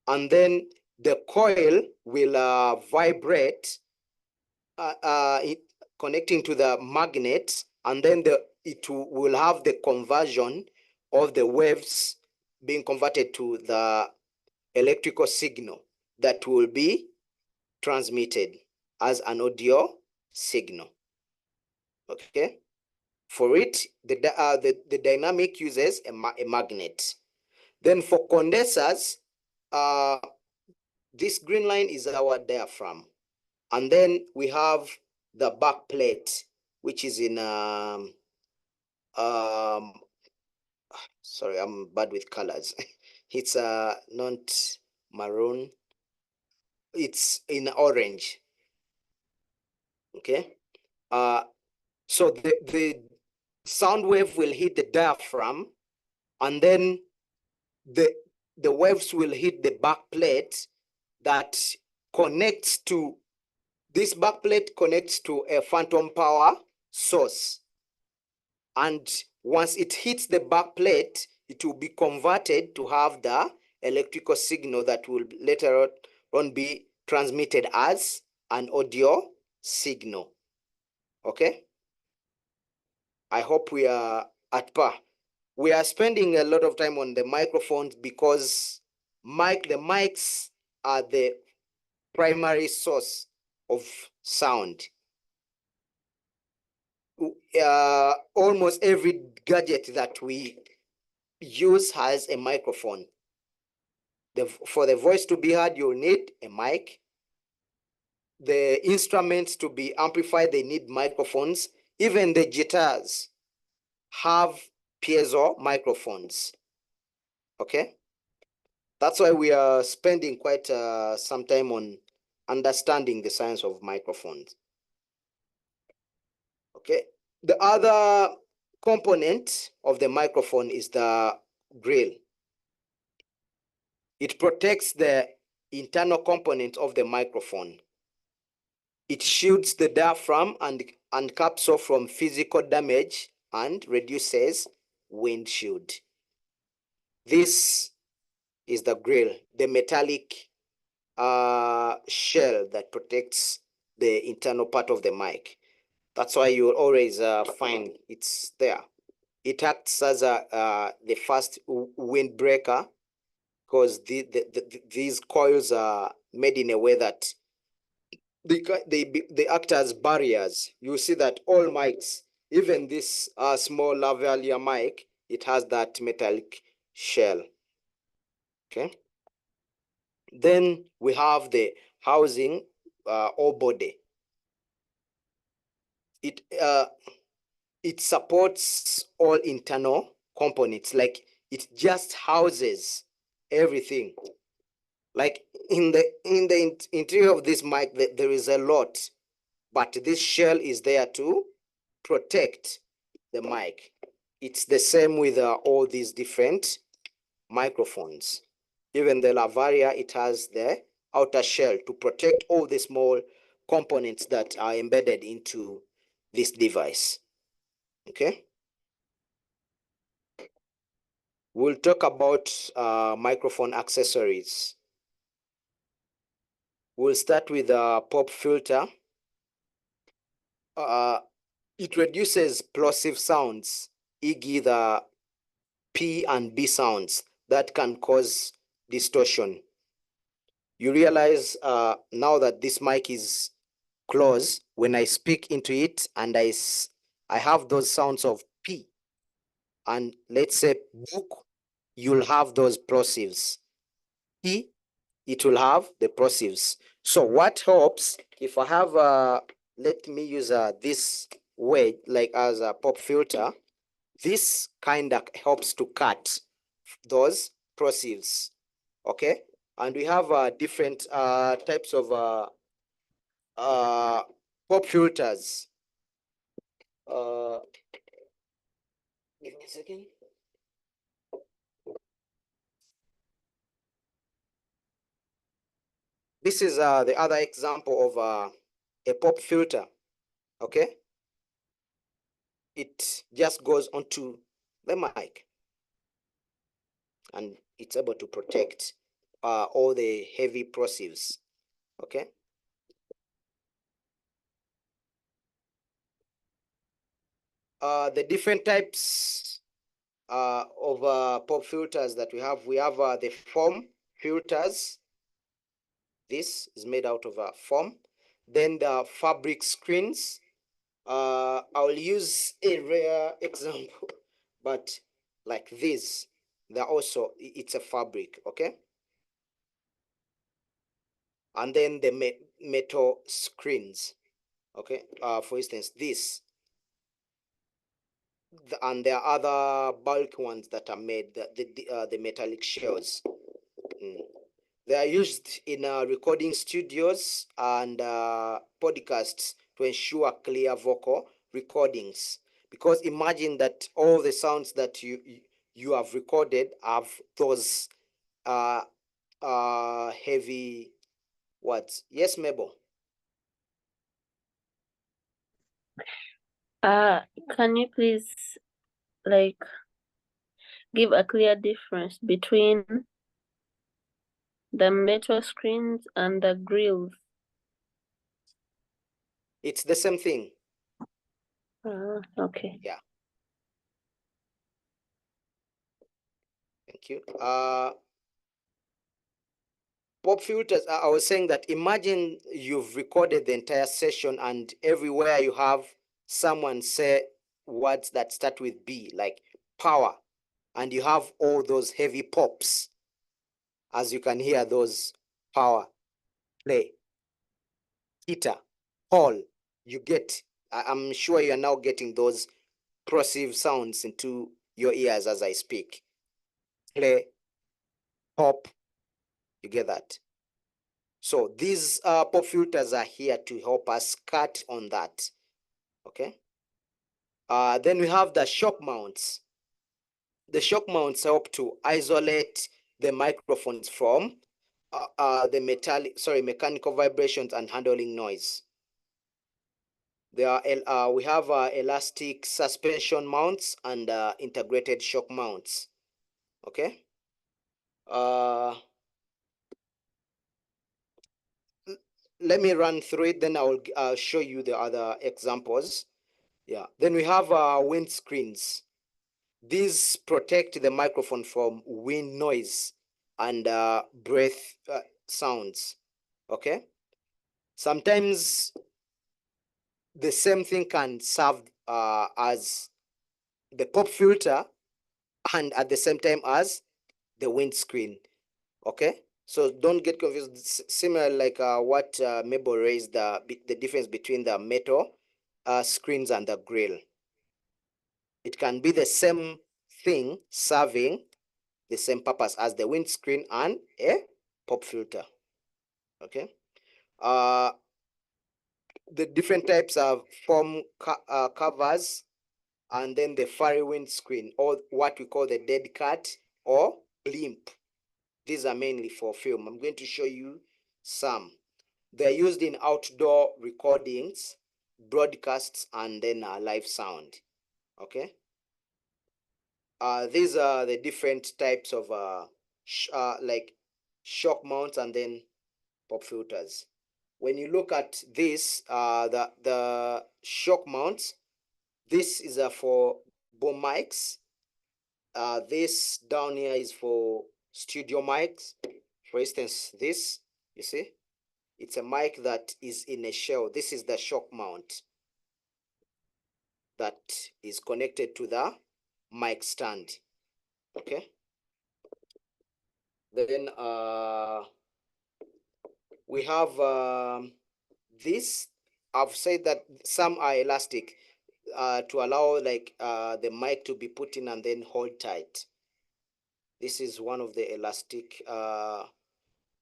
and then the coil will vibrate, connecting to the magnet, and then it will have the conversion of the waves being converted to the electrical signal that will be transmitted as an audio signal. Okay, for it, the dynamic uses a magnet. Then for condensers, this green line is our diaphragm, and then we have the back plate, which is in sorry, I'm bad with colors. It's not maroon, it's in orange. Okay, so the sound wave will hit the diaphragm, and then the waves will hit the back plate that connects to, this back plate connects to a phantom power source. And once it hits the back plate, it will be converted to have the electrical signal that will later on be transmitted as an audio signal. Okay? I hope we are at par. We are spending a lot of time on the microphones because the mics are the primary source of sound. Almost every gadget that we use has a microphone. For the voice to be heard, you need a mic. The instruments to be amplified, they need microphones. Even the guitars have piezo microphones. Okay, that's why we are spending quite some time on understanding the science of microphones. Okay, the other component of the microphone is the grill. It protects the internal component of the microphone. It shields the diaphragm and capsule from physical damage and reduces windshield. This is the grill, the metallic shell that protects the internal part of the mic. That's why you always find it's there. It acts as the first windbreaker, because these coils are made in a way that they act as barriers. You see that all mics, even this small lavalier mic, it has that metallic shell. Okay. Then we have the housing or body. It supports all internal components, like it just houses everything. Like in the interior of this mic, there is a lot, but this shell is there to protect the mic. It's the same with all these different microphones. Even the Lavaria, it has the outer shell to protect all the small components that are embedded into this device. Okay. We'll talk about microphone accessories. We'll start with a pop filter. It reduces plosive sounds, e.g. the P and B sounds that can cause distortion. You realize now that this mic is close, when I speak into it and I have those sounds of P, and let's say book, you'll have those plosives. P, it will have the plosives. So what helps, if I have, let me use this way, like as a pop filter, this kind of helps to cut those plosives, okay? And we have different types of pop filters. Give me a second. This is the other example of a pop filter, okay? It just goes onto the mic and it's able to protect all the heavy plosives, okay? The different types of pop filters that we have the foam filters. This is made out of foam. Then the fabric screens. I'll use a rare example, but like this, they're also, it's a fabric, okay? And then the metal screens, okay? For instance, this, and there are other bulk ones that are made, the metallic shells. They are used in recording studios and podcasts to ensure clear vocal recordings. Because imagine that all the sounds that you have recorded have those heavy words. Yes, Mabel? Can you please like give a clear difference between the metal screens and the grills? It's the same thing. Okay. Yeah. Thank you. Pop filters, I was saying that imagine you've recorded the entire session and everywhere you have someone say words that start with B, like power, and you have all those heavy pops. As you can hear those power, play, heater, hall, you get, I'm sure you're now getting those plosive sounds into your ears as I speak. Play, pop, you get that. So these pop filters are here to help us cut on that, okay? Then we have the shock mounts. The shock mounts help to isolate the microphones from the mechanical vibrations and handling noise. There are we have elastic suspension mounts and integrated shock mounts, okay? Let me run through it, then I'll show you the other examples. Yeah, then we have wind screens. These protect the microphone from wind noise and breath sounds, okay? Sometimes the same thing can serve as the pop filter and at the same time as the windscreen, okay? So don't get confused. Similar like what Mabel raised, the difference between the metal screens and the grill. It can be the same thing serving the same purpose as the windscreen and a pop filter, okay? The different types of foam covers, and then the furry windscreen, or what we call the dead cat or blimp. These are mainly for film. I'm going to show you some. They're used in outdoor recordings, broadcasts, and then live sound, okay? These are the different types of like shock mounts and then pop filters. When you look at this, the shock mounts, this is for boom mics. This down here is for studio mics. For instance, this, you see, it's a mic that is in a shell. This is the shock mount that is connected to the mic stand. Okay. Then we have this. I've said that some are elastic to allow like the mic to be put in and then hold tight. This is one of the elastic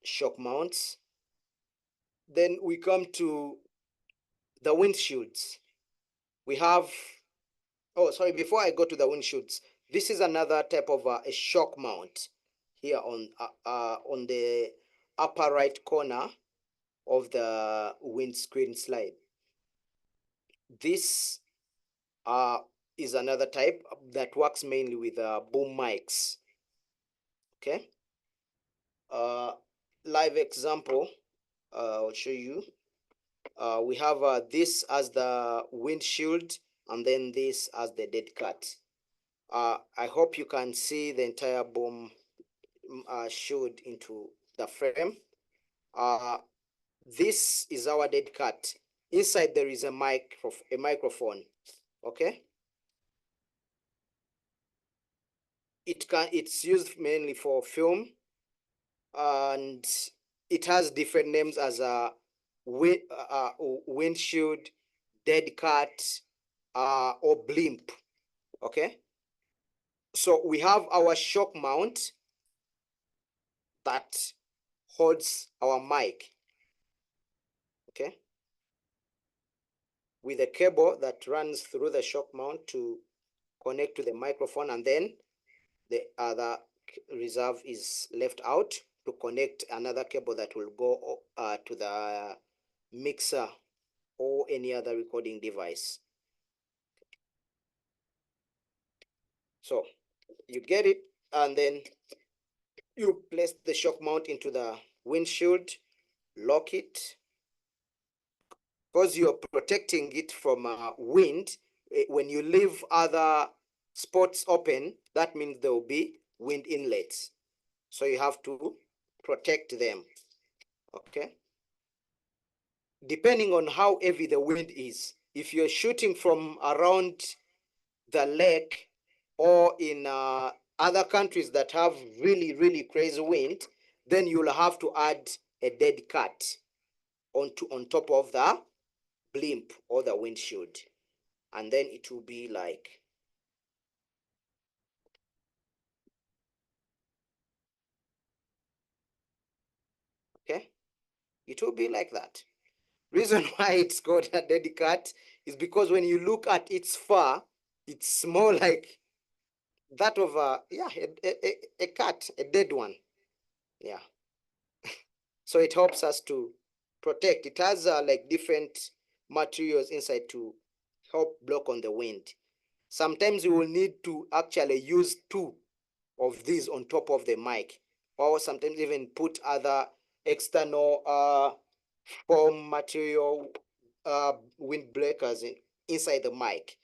shock mounts. Then we come to the windshields. We have, oh sorry, before I go to the windshields, this is another type of a shock mount here on the upper right corner of the windscreen slide. This is another type that works mainly with boom mics. Okay. Live example, I'll show you. We have this as the windshield and then this as the dead cat. I hope you can see the entire boom shield into the frame. This is our dead cat. Inside there is a microphone. Okay. It's used mainly for film, and it has different names as a windshield, dead cat, or blimp. Okay. So we have our shock mount that holds our mic. Okay. With a cable that runs through the shock mount to connect to the microphone, and then the other reserve is left out to connect another cable that will go to the mixer or any other recording device. So you get it, and then you place the shock mount into the windshield, lock it, because you're protecting it from wind. When you leave other spots open, that means there will be wind inlets. So you have to protect them. Okay. Depending on how heavy the wind is, if you're shooting from around the lake or in other countries that have really, really crazy wind, then you'll have to add a dead cat on top of the blimp or the windshield. And then it will be like, okay, it will be like that. Reason why it's called a dead cat is because when you look at its fur, it's more like that of a cat, a dead one. Yeah. So it helps us to protect. It has like different materials inside to help block on the wind. Sometimes you will need to actually use two of these on top of the mic, or sometimes even put other external foam material wind breakers inside the mic.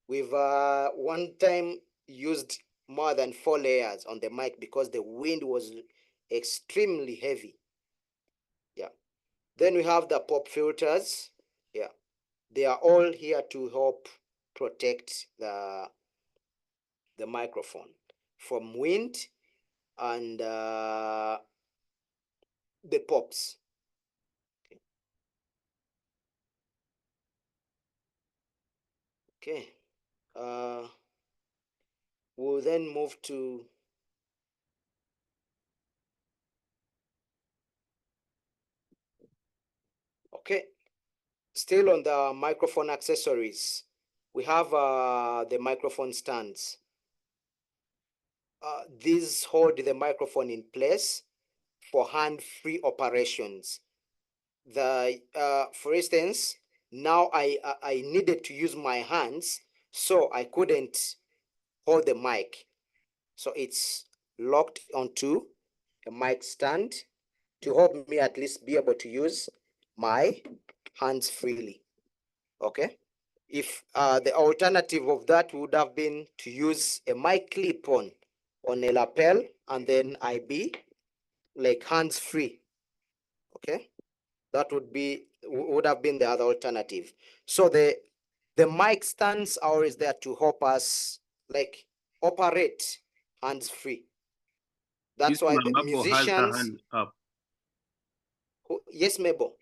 We've one time used more than 4 layers on the mic because the wind was extremely heavy. Yeah. Then we have the pop filters. Yeah. They are all here to help protect the microphone from wind and the pops. Okay. We'll then move to okay. Still on the microphone accessories, we have the microphone stands. These hold the microphone in place for hand-free operations. For instance, now I needed to use my hands, so I couldn't hold the mic. So it's locked onto a mic stand. to help me at least be able to use my hands freely. Okay. If the alternative of that would have been to use a mic clip on a lapel, and then I be like hands free. Okay, that would have been the other alternative. So the mic stands are always there to help us like operate hands free. That's why the Mabo has her musicians. hand up. Yes, Mabel.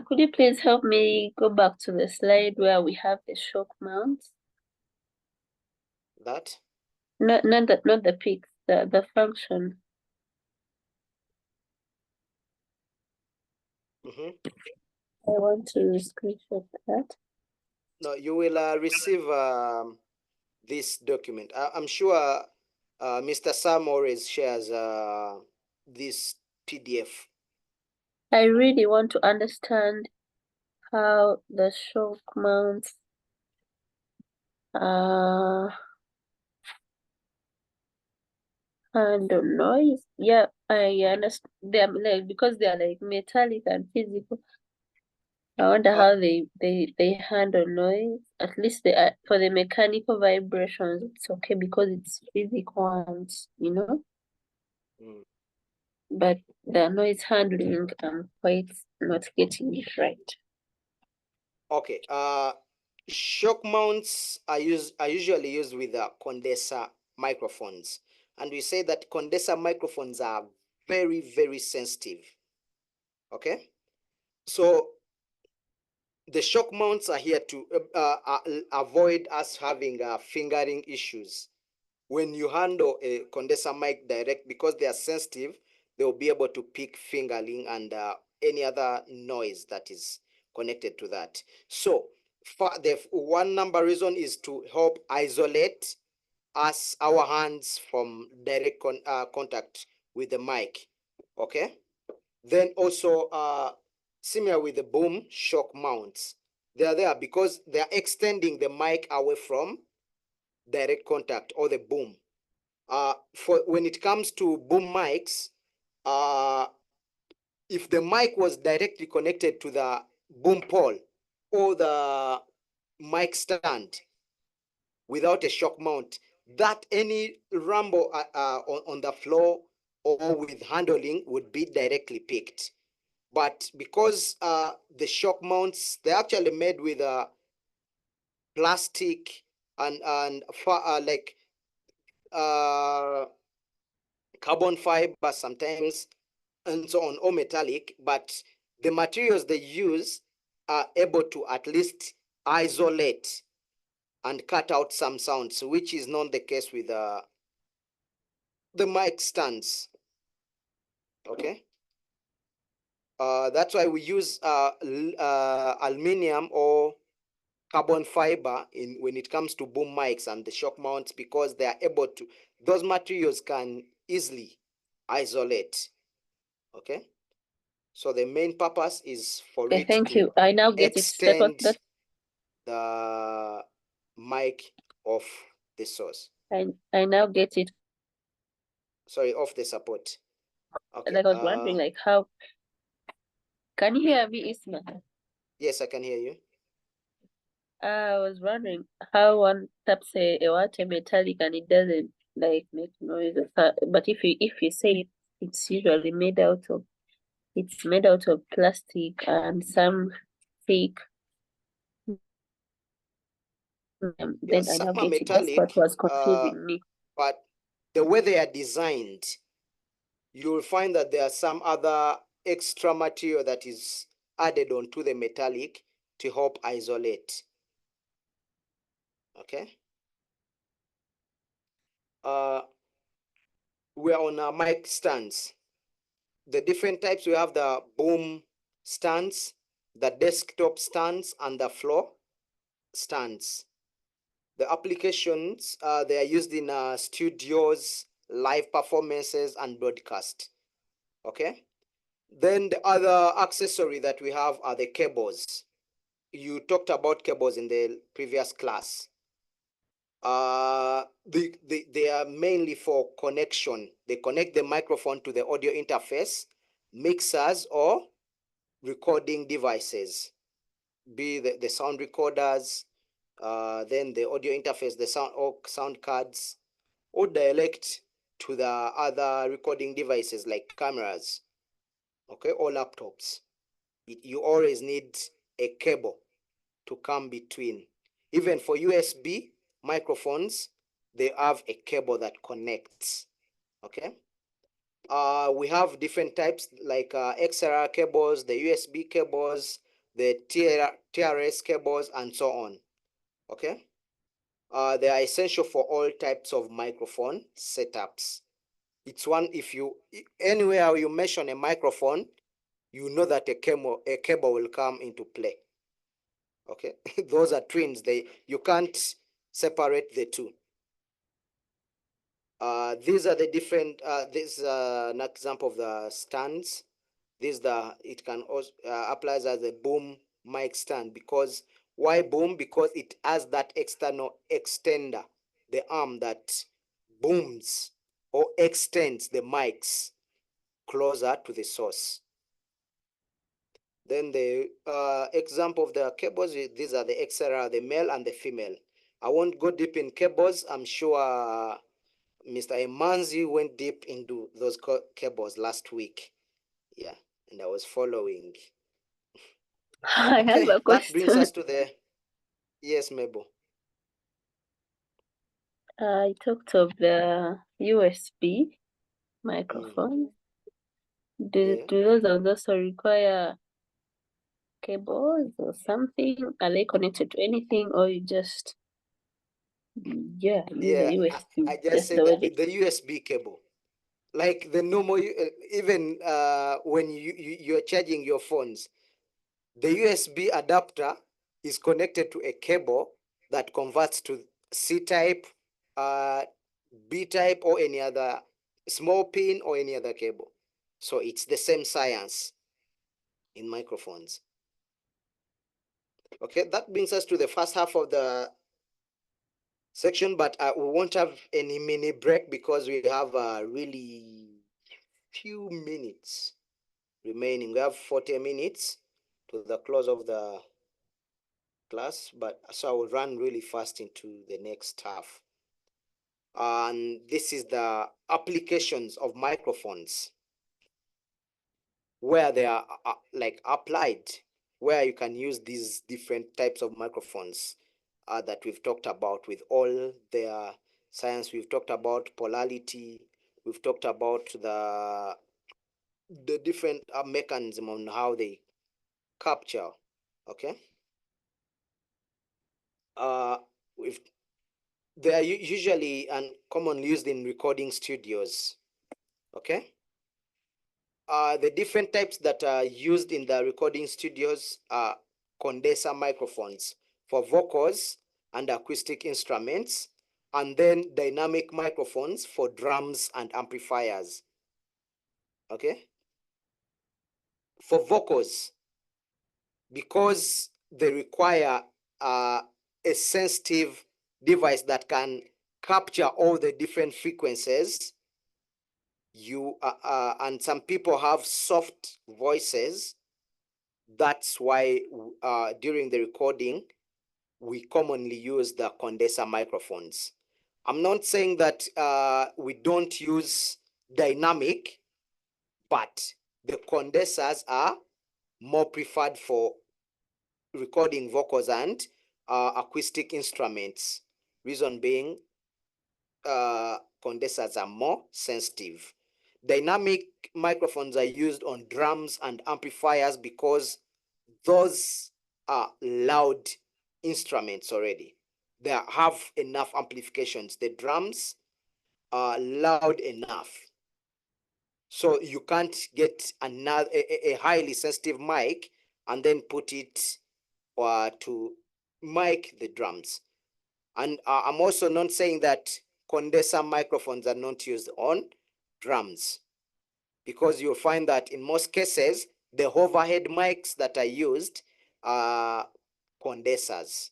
Could you please help me go back to the slide where we have the shock mount? That? Not the pics, the function. Mm-hmm. I want to screenshot that. No, you will receive this document. I'm sure Mr. Sam always shares this PDF. I really want to understand how the shock mounts handle noise. Yeah, I understand. They're like, because they're like metallic and physical. I wonder how they handle noise. At least they for the mechanical vibrations, it's okay because it's physical and Mm. but the noise handling, I'm quite not getting it right. Okay. Shock mounts are usually used with condenser microphones, and we say that condenser microphones are very, very sensitive. Okay, so the shock mounts are here to avoid us having fingering issues. When you handle a condenser mic direct, because they are sensitive, they'll be able to pick fingering and any other noise that is connected to that. So the one number reason is to help isolate our hands from direct contact with the mic. Okay. Then also similar with the boom shock mounts, they are there because they are extending the mic away from direct contact or the boom. For when it comes to boom mics, if the mic was directly connected to the boom pole or the mic stand without a shock mount, that any rumble on the floor or with handling would be directly picked. But because the shock mounts, they're actually made with plastic and like carbon fiber sometimes, and so on, or metallic, but the materials they use are able to at least isolate and cut out some sounds, which is not the case with the mic stands. Okay. That's why we use aluminum or carbon fiber when it comes to boom mics and the shock mounts, because they are able to, those materials can easily isolate. Okay, so the main purpose is for Okay, it thank to you. I now get it. extend the mic of the source. I now get it. Sorry, of the support. Okay. Like I was wondering, like how can you hear me, Isma? Yes, I can hear you. I was wondering how one taps a water metallic and it doesn't like make noise. But if you say it's usually made out of plastic and some fake. Yeah, Then I some now are get it. That's metallic, what was confusing me. but the way they are designed, you'll find that there are some other extra material that is added onto the metallic to help isolate. Okay. We're on mic stands. The different types, we have the boom stands, the desktop stands, and the floor stands. The applications, they are used in studios, live performances, and broadcast. Okay. Then the other accessory that we have are the cables. You talked about cables in the previous class. They are mainly for connection. They connect the microphone to the audio interface, mixers, or recording devices, be the sound recorders, then the audio interface, the sound cards, or direct to the other recording devices like cameras, okay, or laptops. You always need a cable to come between. Even for USB microphones, they have a cable that connects, okay? We have different types like XLR cables, the USB cables, the TRS cables, and so on, okay? They are essential for all types of microphone setups. It's one, if you, anywhere you mention a microphone, you know that a cable will come into play, okay? Those are twins, you can't separate the two. These are the different, this is an example of the stands. It can also applies as a boom mic stand. Because why boom? Because it has that external extender, the arm that booms or extends the mics closer to the source. Then the example of the cables, these are the XLR, the male and the female. I won't go deep in cables. I'm sure Mr. Emanzi went deep into those cables last week. Yeah, and I was following. I have Okay, a that brings question. us to the, yes, Mabel. I talked of the USB microphone. Do those also require cables or something? Are they connected to anything, or you just use the USB? I just said that the USB cable, like the normal, even when you're charging your phones, the USB adapter is connected to a cable that converts to C type, B type, or any other small pin or any other cable. So it's the same science in microphones. Okay, that brings us to the first half of the section, but we won't have any mini break because we have really few minutes remaining. We have 40 minutes to the close of the class, but so I will run really fast into the next half. And this is the applications of microphones, where they are like applied, where you can use these different types of microphones that we've talked about with all their science. We've talked about polarity. We've talked about the different mechanism on how they capture, okay? They are usually and commonly used in recording studios, okay? The different types that are used in the recording studios are condenser microphones for vocals and acoustic instruments, and then dynamic microphones for drums and amplifiers, okay? For vocals, because they require a sensitive device that can capture all the different frequencies, and some people have soft voices. That's why during the recording, we commonly use the condenser microphones. I'm not saying that we don't use dynamic, but the condensers are more preferred for recording vocals and acoustic instruments. Reason being, condensers are more sensitive. Dynamic microphones are used on drums and amplifiers because those are loud instruments already. They have enough amplifications. The drums are loud enough. So you can't get another a highly sensitive mic and then put it to mic the drums. And I'm also not saying that condenser microphones are not used on drums, because you'll find that in most cases, the overhead mics that are used are condensers,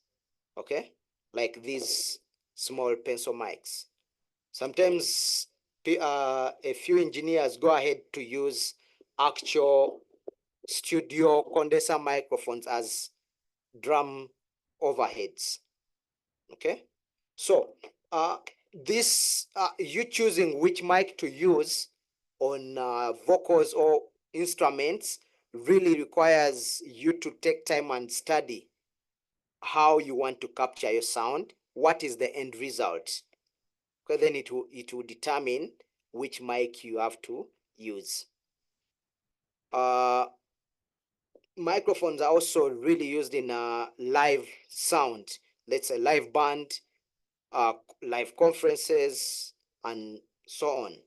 okay? Like these small pencil mics. Sometimes a few engineers go ahead to use actual studio condenser microphones as drum overheads. Okay, so you choosing which mic to use on vocals or instruments really requires you to take time and study how you want to capture your sound, what is the end result, because then it will determine which mic you have to use. Microphones are also really used in live sound, let's say live band, live conferences, and so on.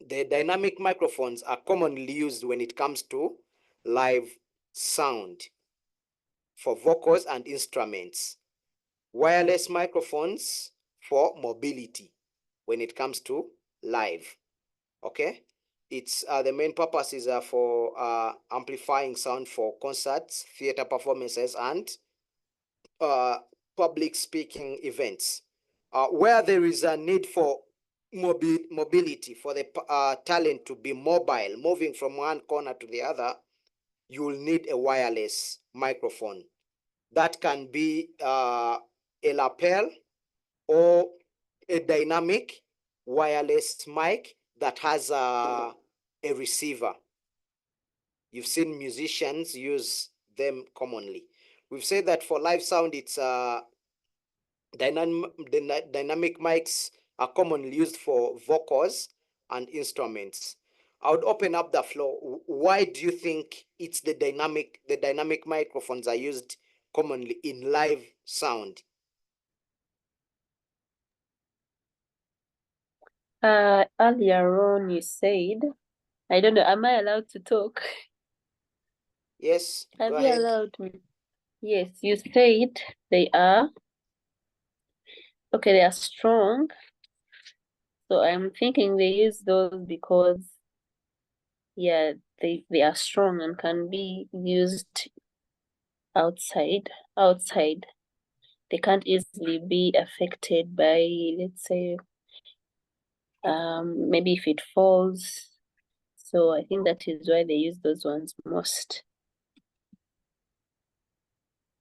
The dynamic microphones are commonly used when it comes to live sound for vocals and instruments. Wireless microphones for mobility when it comes to live. Okay, it's the main purposes are for amplifying sound for concerts, theater performances, and public speaking events. Where there is a need for mobility, for the talent to be mobile, moving from one corner to the other, you will need a wireless microphone. That can be a lapel or a dynamic wireless mic that has a receiver. You've seen musicians use them commonly. We've said that for live sound, it's dynamic mics are commonly used for vocals and instruments. I would open up the floor. Why do you think it's the dynamic microphones are used commonly in live sound? Earlier on you said, I don't know, am I allowed to talk? Yes, Have go you ahead. allowed me? Yes, you said they are, okay, they are strong. So I'm thinking they use those because, yeah, they are strong and can be used outside. They can't easily be affected by, let's say, maybe if it falls. So I think that is why they use those ones most.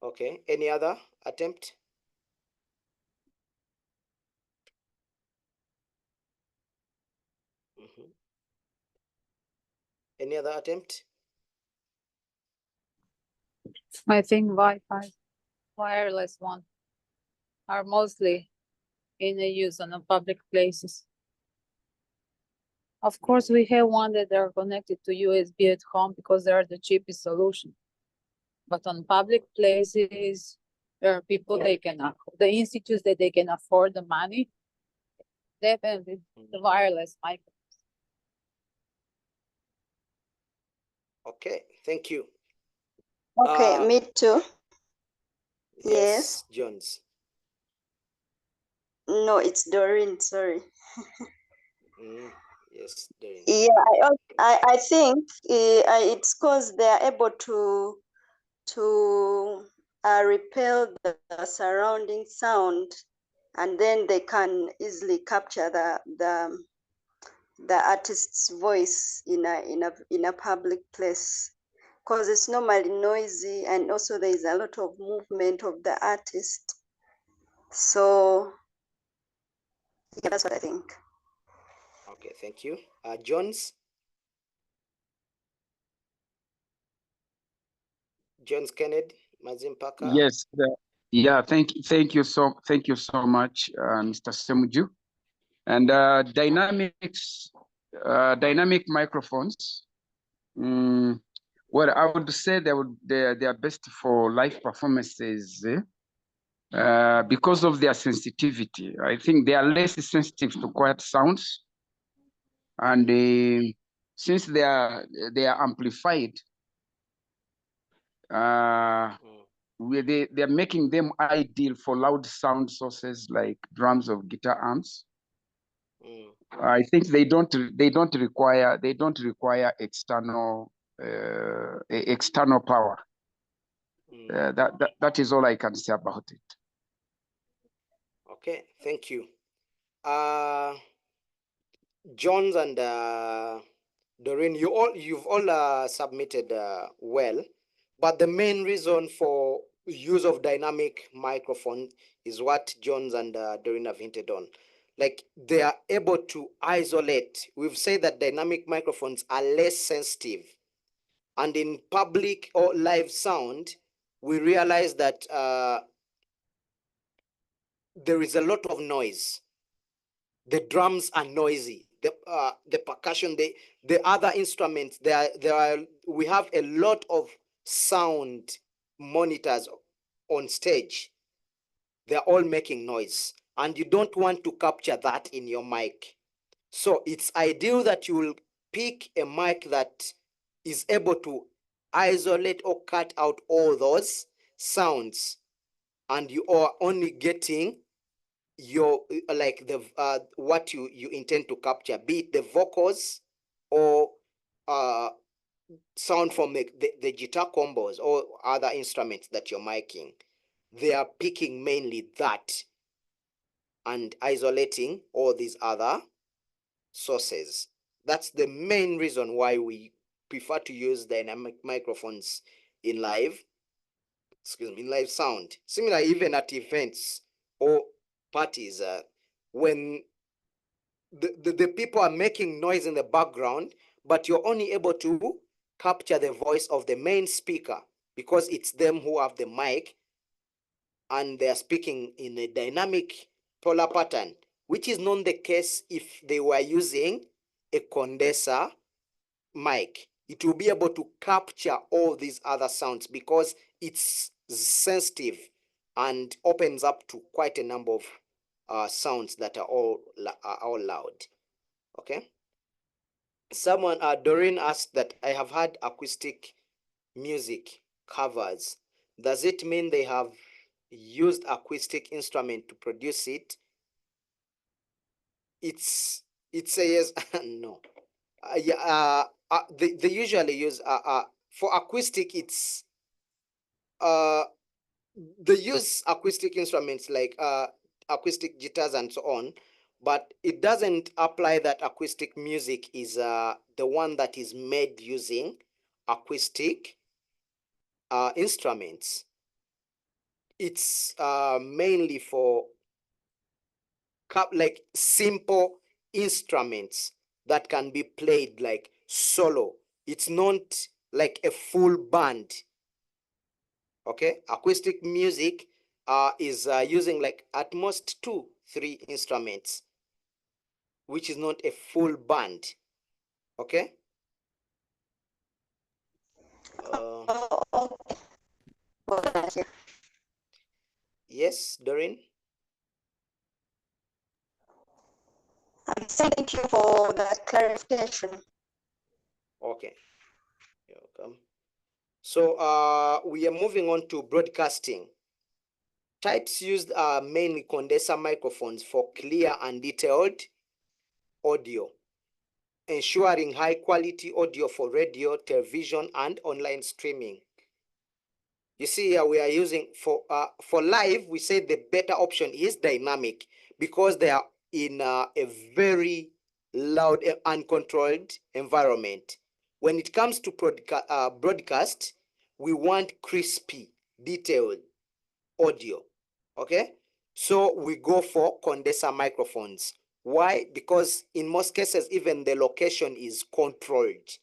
Okay, any other attempt? Any other attempt? I think Wi-Fi, wireless one, are mostly in use on public places. Of course, we have one that are connected to USB at home because they are the cheapest solution. But on public places, there are people the institutes that they can afford the money, definitely the wireless mic. Okay, thank you. Okay, me too. Yes, Jones. No, it's Doreen, sorry. Yes, Doreen. Yeah, I think it's because they are able to repel the surrounding sound, and then they can easily capture the artist's voice in a public place, because it's normally noisy, and also there is a lot of movement of the artist. So yeah, that's what I think. Okay, thank you. Jones? Jones Kennedy, Mazimpaka? Yes, yeah, thank you so much, Mr. SSMUJJU. And dynamic microphones. Well, I would say they are best for live performances because of their sensitivity. I think they are less sensitive to quiet sounds, and since they are amplified, they're making them ideal for loud sound sources like drums or guitar amps. I think they don't require external power. That is all I can say about it. Okay, thank you. Jones and Doreen, you've all submitted well, but the main reason for use of dynamic microphone is what Jones and Doreen have hinted on. Like, they are able to isolate. We've said that dynamic microphones are less sensitive, and in public or live sound, we realize that there is a lot of noise. The drums are noisy. The percussion, the other instruments, we have a lot of sound monitors on stage. They're all making noise, and you don't want to capture that in your mic. So it's ideal that you will pick a mic that is able to isolate or cut out all those sounds, and you are only getting your like the what you intend to capture, be it the vocals or sound from the guitar combos or other instruments that you're miking. They are picking mainly that and isolating all these other sources. That's the main reason why we prefer to use dynamic microphones in live sound. Similar even at events or parties, when the people are making noise in the background, but you're only able to capture the voice of the main speaker because it's them who have the mic and they're speaking in a dynamic polar pattern, which is not the case if they were using a condenser mic. It will be able to capture all these other sounds because it's sensitive and opens up to quite a number of sounds that are all loud. Okay. Someone, Doreen asked that I have had acoustic music covers. Does it mean they have used acoustic instrument to produce it? It's a yes. No. They usually use for acoustic. It's they use acoustic instruments like acoustic guitars and so on, but it doesn't apply that acoustic music is the one that is made using acoustic instruments. It's mainly for like simple instruments that can be played like solo. It's not like a full band. Okay, acoustic music is using like at most 2-3 instruments, which is not a full band. Okay. Yes, Doreen. Thank you for that clarification. Okay, you're welcome. So we are moving on to broadcasting. Types used are mainly condenser microphones for clear and detailed audio, ensuring high quality audio for radio, television, and online streaming. You see here we are using for live, we say the better option is dynamic because they are in a very loud uncontrolled environment. When it comes to broadcast, we want crispy, detailed audio. Okay, so we go for condenser microphones. Why? Because in most cases, even the location is controlled.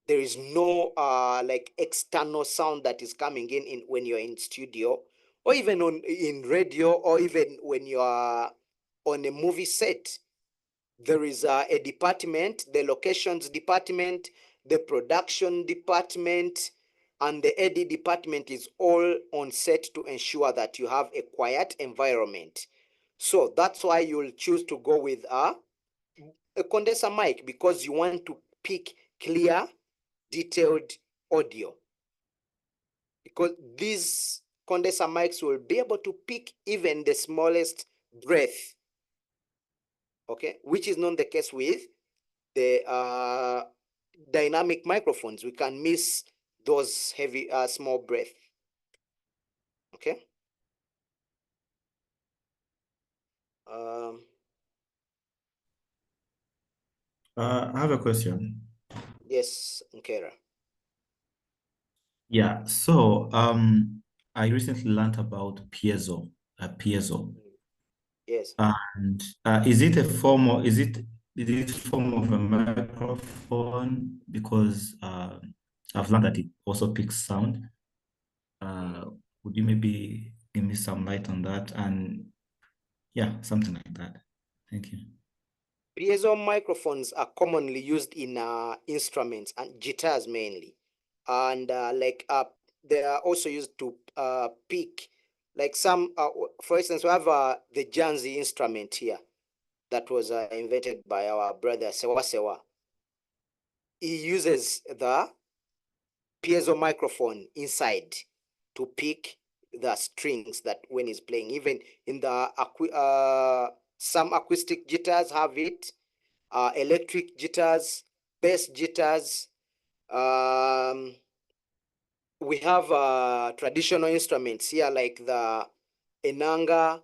There is no like external sound that is coming in when you're in studio, or even in radio, or even when you are on a movie set. There is a department, the locations department, the production department, and the AD department is all on set to ensure that you have a quiet environment. So that's why you'll choose to go with a condenser mic, because you want to pick clear, detailed audio. Because these condenser mics will be able to pick even the smallest breath. Okay, which is not the case with the dynamic microphones. We can miss those heavy small breath. Okay. I have a question. Yes, Nkera. Yeah, so I recently learned about piezo. Yes. And is it a form of form of a microphone? Because I've learned that it also picks sound. Would you maybe give me some light on that? And yeah, something like that. Thank you. Piezo microphones are commonly used in instruments and guitars mainly, and they are also used to pick, like some. For instance, we have the Janzi instrument here that was invented by our brother Sewa Sewa. He uses the piezo microphone inside to pick the strings that when he's playing. Even in the some acoustic guitars have it. Electric guitars, bass guitars. We have traditional instruments here like the enanga,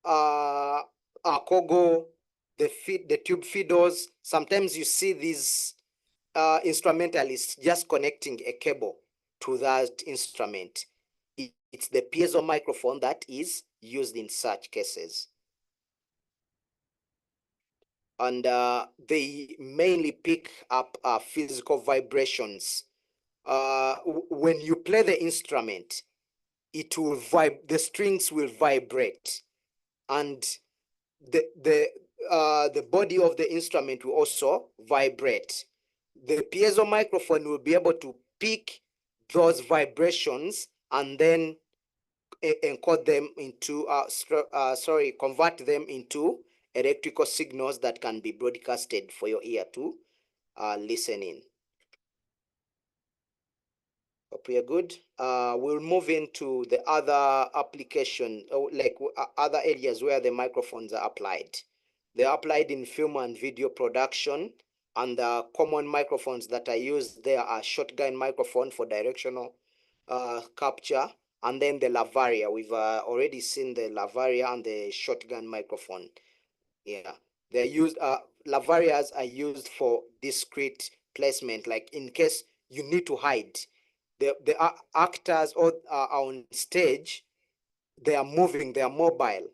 akogo, the tube fiddles. Sometimes you see these instrumentalists just connecting a cable to that instrument. It's the piezo microphone that is used in such cases. And they mainly pick up physical vibrations. When you play the instrument, it will the strings will vibrate, and the body of the instrument will also vibrate. The piezo microphone will be able to pick those vibrations and then encode them into convert them into electrical signals that can be broadcasted for your ear to listen in. Hope we are good. We'll move into the other application, other areas where the microphones are applied. They're applied in film and video production, and the common microphones that are used there are shotgun microphone for directional capture, and then the Lavaria. We've already seen the Lavaria and the shotgun microphone. Yeah, they're used. Lavarias are used for discrete placement, like in case you need to hide. The actors are on stage. They are moving. They are mobile.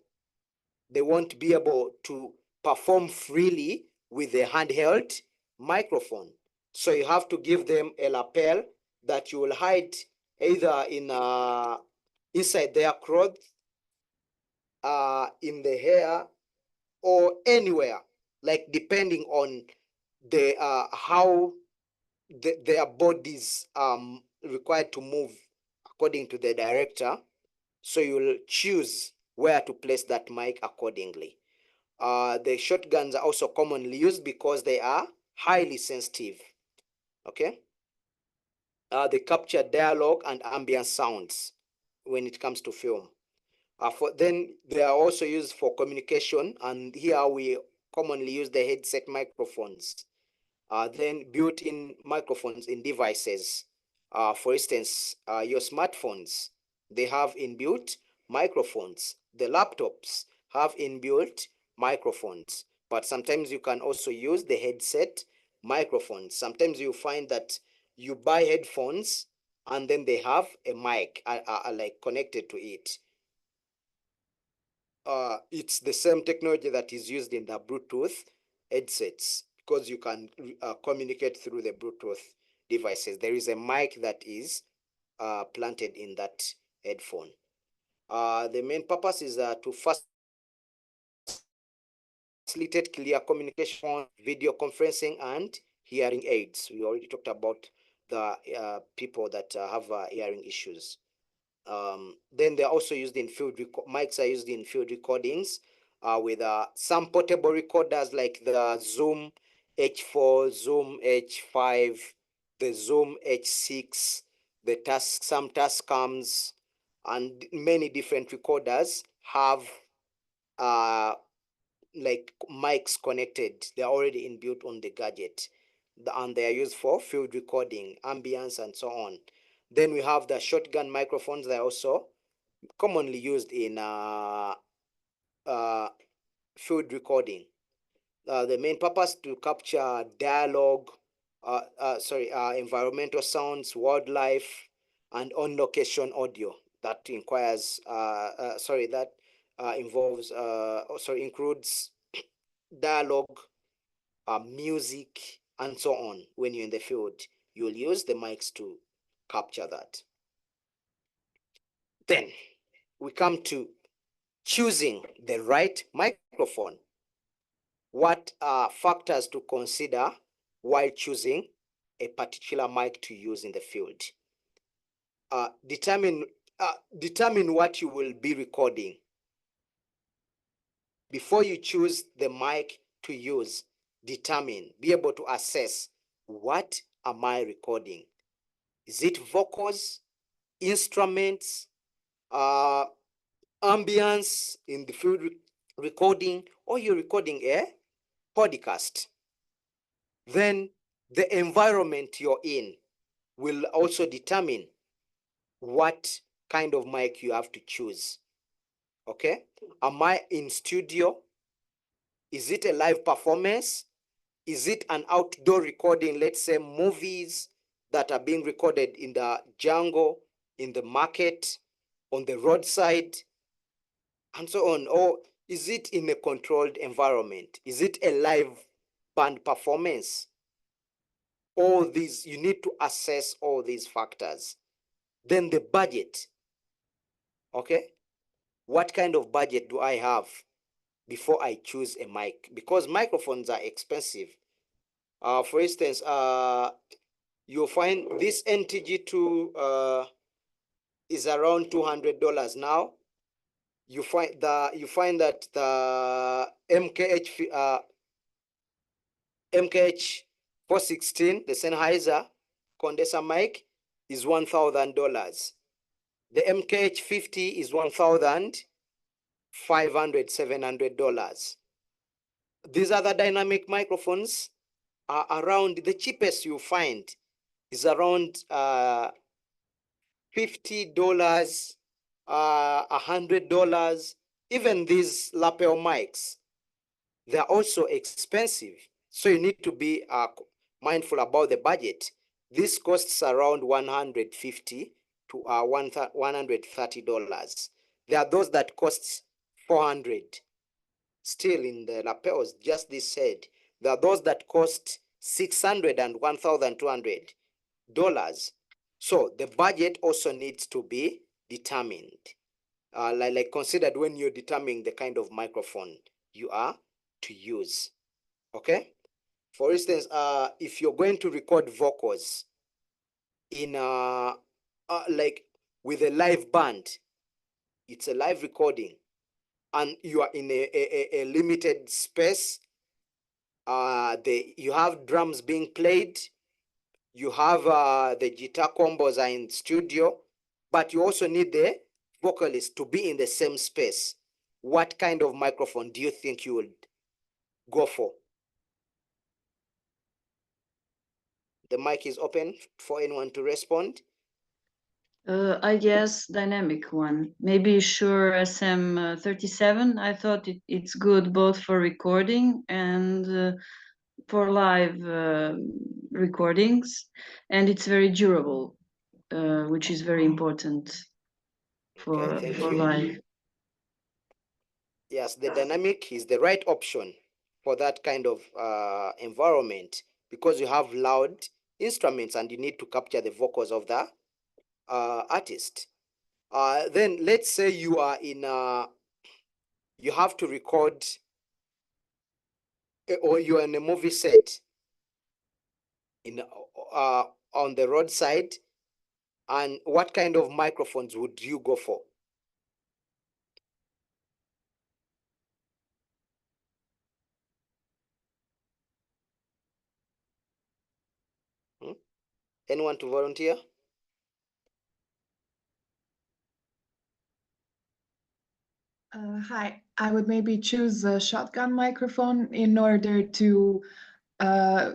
They won't be able to perform freely with a handheld microphone. So you have to give them a lapel that you will hide either in inside their clothes, in the hair, or anywhere, like depending on the how their bodies required to move according to the director. So you'll choose where to place that mic accordingly. The shotguns are also commonly used because they are highly sensitive. Okay. They capture dialogue and ambient sounds when it comes to film. Then they are also used for communication, and here we commonly use the headset microphones. Then built-in microphones in devices. For instance, your smartphones, they have inbuilt microphones. The laptops have inbuilt microphones, but sometimes you can also use the headset microphones. Sometimes you find that you buy headphones and then they have a mic like connected to it. It's the same technology that is used in the Bluetooth headsets, because you can communicate through the Bluetooth devices. There is a mic that is planted in that headphone. The main purpose is to facilitate clear communication, video conferencing, and hearing aids. We already talked about the people that have hearing issues. Then they're also used in field mics are used in field recordings with some portable recorders like the Zoom H4, Zoom H5, the Zoom H6, some Tascams, and many different recorders have like mics connected. They're already inbuilt on the gadget, and they are used for field recording, ambience, and so on. Then we have the shotgun microphones. They're also commonly used in field recording. The main purpose to capture dialogue, environmental sounds, wildlife, and on-location audio that includes dialogue, music, and so on. When you're in the field, you'll use the mics to capture that. Then we come to choosing the right microphone. What are factors to consider while choosing a particular mic to use in the field? Determine what you will be recording. Before you choose the mic to use, be able to assess, what am I recording? Is it vocals, instruments, ambience in the field recording, or you're recording a podcast? Then the environment you're in will also determine what kind of mic you have to choose. Okay, am I in studio? Is it a live performance? Is it an outdoor recording? Let's say movies that are being recorded in the jungle, in the market, on the roadside, and so on. Or is it in a controlled environment? Is it a live band performance? All these, you need to assess all these factors. Then the budget. Okay, what kind of budget do I have before I choose a mic? Because microphones are expensive. For instance, you'll find this NTG2 is around $200 now. You find that the MKH 416, the Sennheiser condenser mic, is $1,000. The MKH 50 is $1,500, $700. These other dynamic microphones are around, the cheapest you find is around $50, $100. Even these lapel mics, they're also expensive. So you need to be mindful about the budget. This costs around $150 to $130. There are those that cost $400. Still in the lapels, just this said, there are those that cost $600 and $1,200. So the budget also needs to be determined, like considered when you're determining the kind of microphone you are to use. Okay, for instance, if you're going to record vocals in like with a live band, it's a live recording, and you are in a limited space. You have drums being played, you have the guitar combos are in studio, but you also need the vocalist to be in the same space. What kind of microphone do you think you would go for? The mic is open for anyone to respond. I guess dynamic one. Maybe Shure SM37. I thought it's good both for recording and for live recordings, and it's very durable, which is very important for live. Yes, the dynamic is the right option for that kind of environment, because you have loud instruments and you need to capture the vocals of the artist. Then let's say you are in you have to record, or you're in a movie set in on the roadside, and what kind of microphones would you go for? Anyone to volunteer? Hi, I would maybe choose a shotgun microphone in order to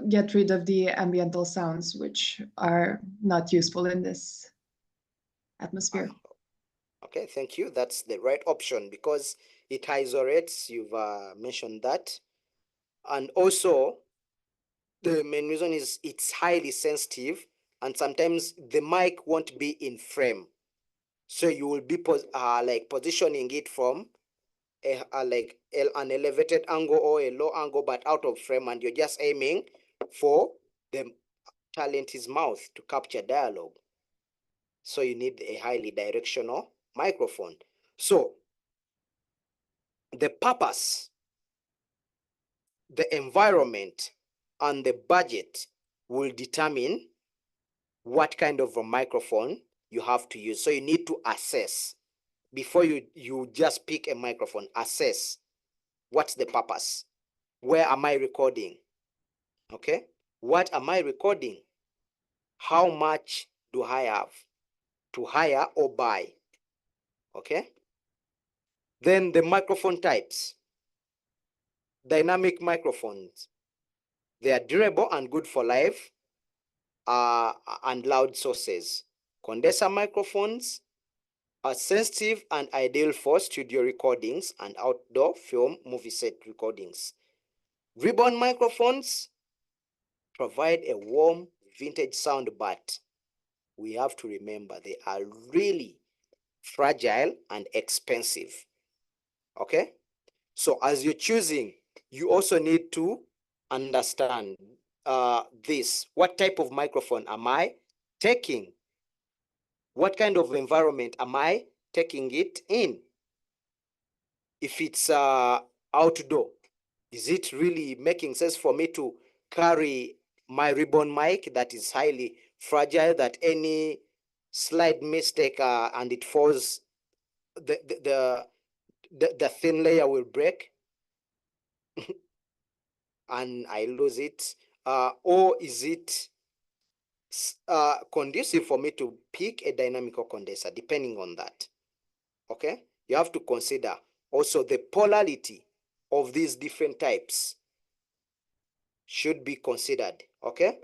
get rid of the ambiental sounds, which are not useful in this atmosphere. Okay, thank you. That's the right option, because it isolates, you've mentioned that. And also, the main reason is it's highly sensitive, and sometimes the mic won't be in frame. So you will be like positioning it from an elevated angle or a low angle, but out of frame, and you're just aiming for the talent's mouth to capture dialogue. So you need a highly directional microphone. So the purpose, the environment, and the budget will determine what kind of a microphone you have to use. So you need to assess before you just pick a microphone. Assess what's the purpose. Where am I recording? Okay. What am I recording? How much do I have to hire or buy? Okay. Then the microphone types. Dynamic microphones. They are durable and good for live and loud sources. Condenser microphones are sensitive and ideal for studio recordings and outdoor film movie set recordings. Ribbon microphones provide a warm vintage sound, but we have to remember they are really fragile and expensive. Okay? So as you're choosing, you also need to understand this. What type of microphone am I taking? What kind of environment am I taking it in? If it's outdoor, is it really making sense for me to carry my ribbon mic that is highly fragile, that any slight mistake and it falls, the thin layer will break and I lose it? Or is it conducive for me to pick a dynamical condenser, depending on that? Okay, you have to consider also the polarity of these different types should be considered. Okay,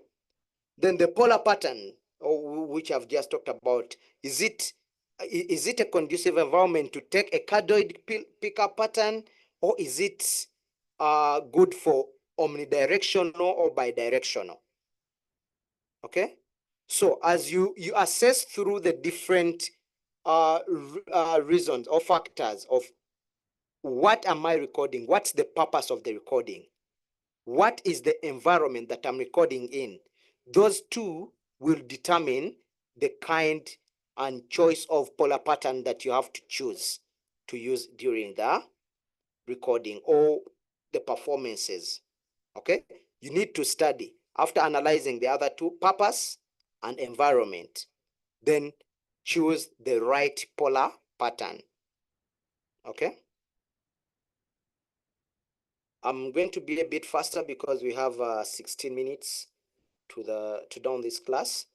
then the polar pattern, which I've just talked about, is it a conducive environment to take a cardioid pickup pattern, or is it good for omnidirectional or bidirectional? Okay, so as you assess through the different reasons or factors of what am I recording, what's the purpose of the recording, what is the environment that I'm recording in, those two will determine the kind and choice of polar pattern that you have to choose to use during the recording or the performances. Okay, you need to study after analyzing the other two, purpose and environment, then choose the right polar pattern. Okay, I'm going to be a bit faster because we have 16 minutes to down this class.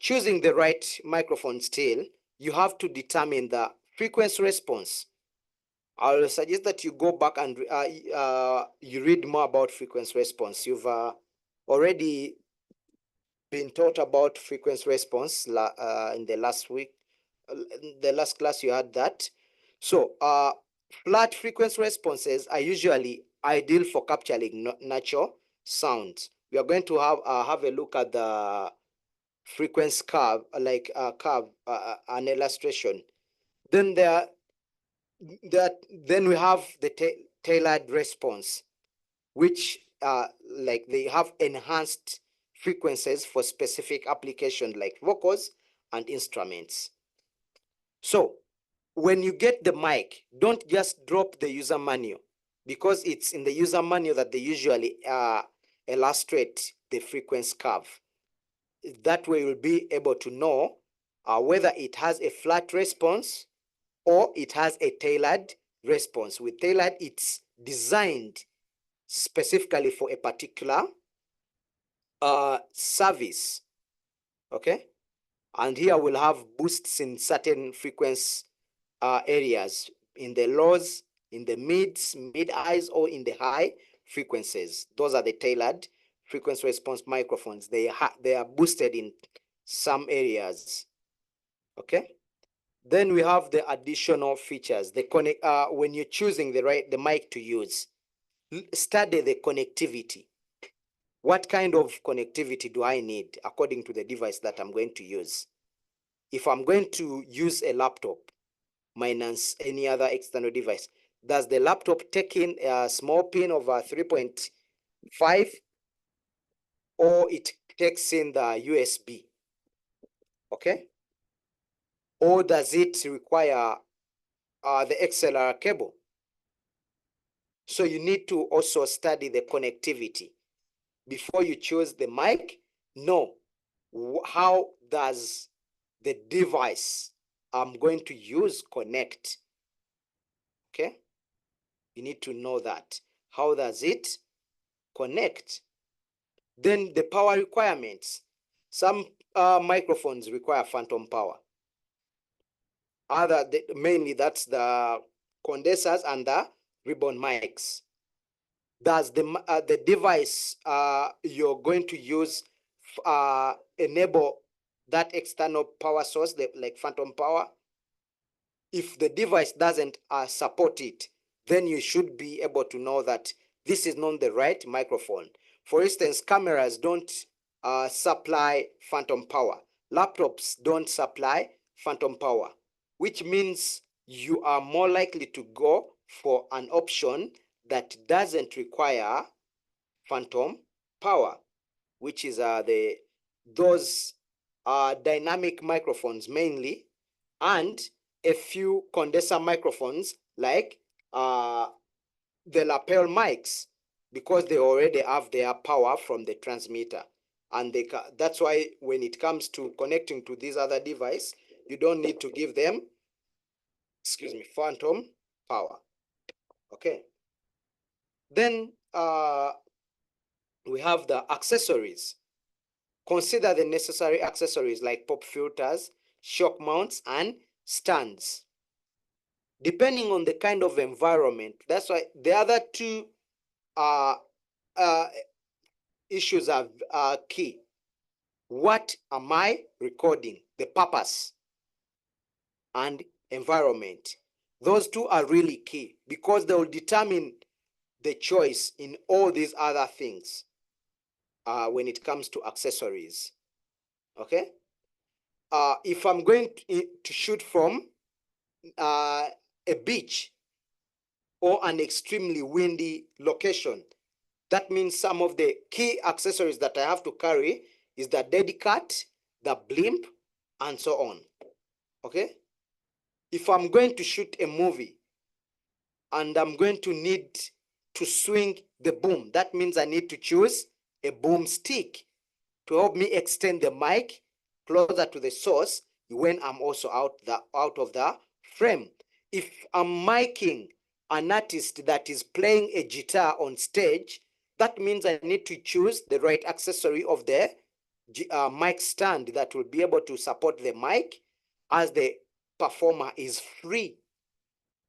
Choosing the right microphone still, you have to determine the frequency response. I'll suggest that you go back and you read more about frequency response. You've already been taught about frequency response in the last week, the last class you had that. So flat frequency responses are usually ideal for capturing natural sounds. We are going to have a look at the frequency curve, like an illustration. Then then we have the tailored response, which like they have enhanced frequencies for specific applications like vocals and instruments. So when you get the mic, don't just drop the user manual, because it's in the user manual that they usually illustrate the frequency curve. That way you'll be able to know whether it has a flat response or it has a tailored response. With tailored, it's designed specifically for a particular service. Okay, and here we'll have boosts in certain frequency areas, in the lows, in the mids, mid-highs, or in the high frequencies. Those are the tailored frequency response microphones. They are boosted in some areas. Okay, Then we have the additional features. The when you're choosing the mic to use, study the connectivity. What kind of connectivity do I need according to the device that I'm going to use? If I'm going to use a laptop minus any other external device, does the laptop take in a small pin of 3.5 or it takes in the USB? Okay. Or does it require the XLR cable? So you need to also study the connectivity. Before you choose the mic, know how does the device I'm going to use connect. Okay. You need to know that. How does it connect? Then the power requirements. Some microphones require phantom power. Mainly that's the condensers and the ribbon mics. Does the device you're going to use enable that external power source, like phantom power? If the device doesn't support it, then you should be able to know that this is not the right microphone. For instance, cameras don't supply phantom power. Laptops don't supply phantom power, which means you are more likely to go for an option that doesn't require phantom power, which is those dynamic microphones mainly, and a few condenser microphones like the lapel mics, because they already have their power from the transmitter. And that's why when it comes to connecting to this other device, you don't need to give them, phantom power. Okay. Then we have the accessories. Consider the necessary accessories like pop filters, shock mounts, and stands. Depending on the kind of environment, that's why the other two issues are key. What am I recording? The purpose and environment. Those two are really key because they will determine the choice in all these other things when it comes to accessories. Okay. If I'm going to shoot from a beach or an extremely windy location, that means some of the key accessories that I have to carry is the dead cat, the blimp, and so on. Okay. If I'm going to shoot a movie and I'm going to need to swing the boom, that means I need to choose a boom stick to help me extend the mic closer to the source when I'm also out of the frame. If I'm miking an artist that is playing a guitar on stage, that means I need to choose the right accessory of the mic stand that will be able to support the mic as the performer is free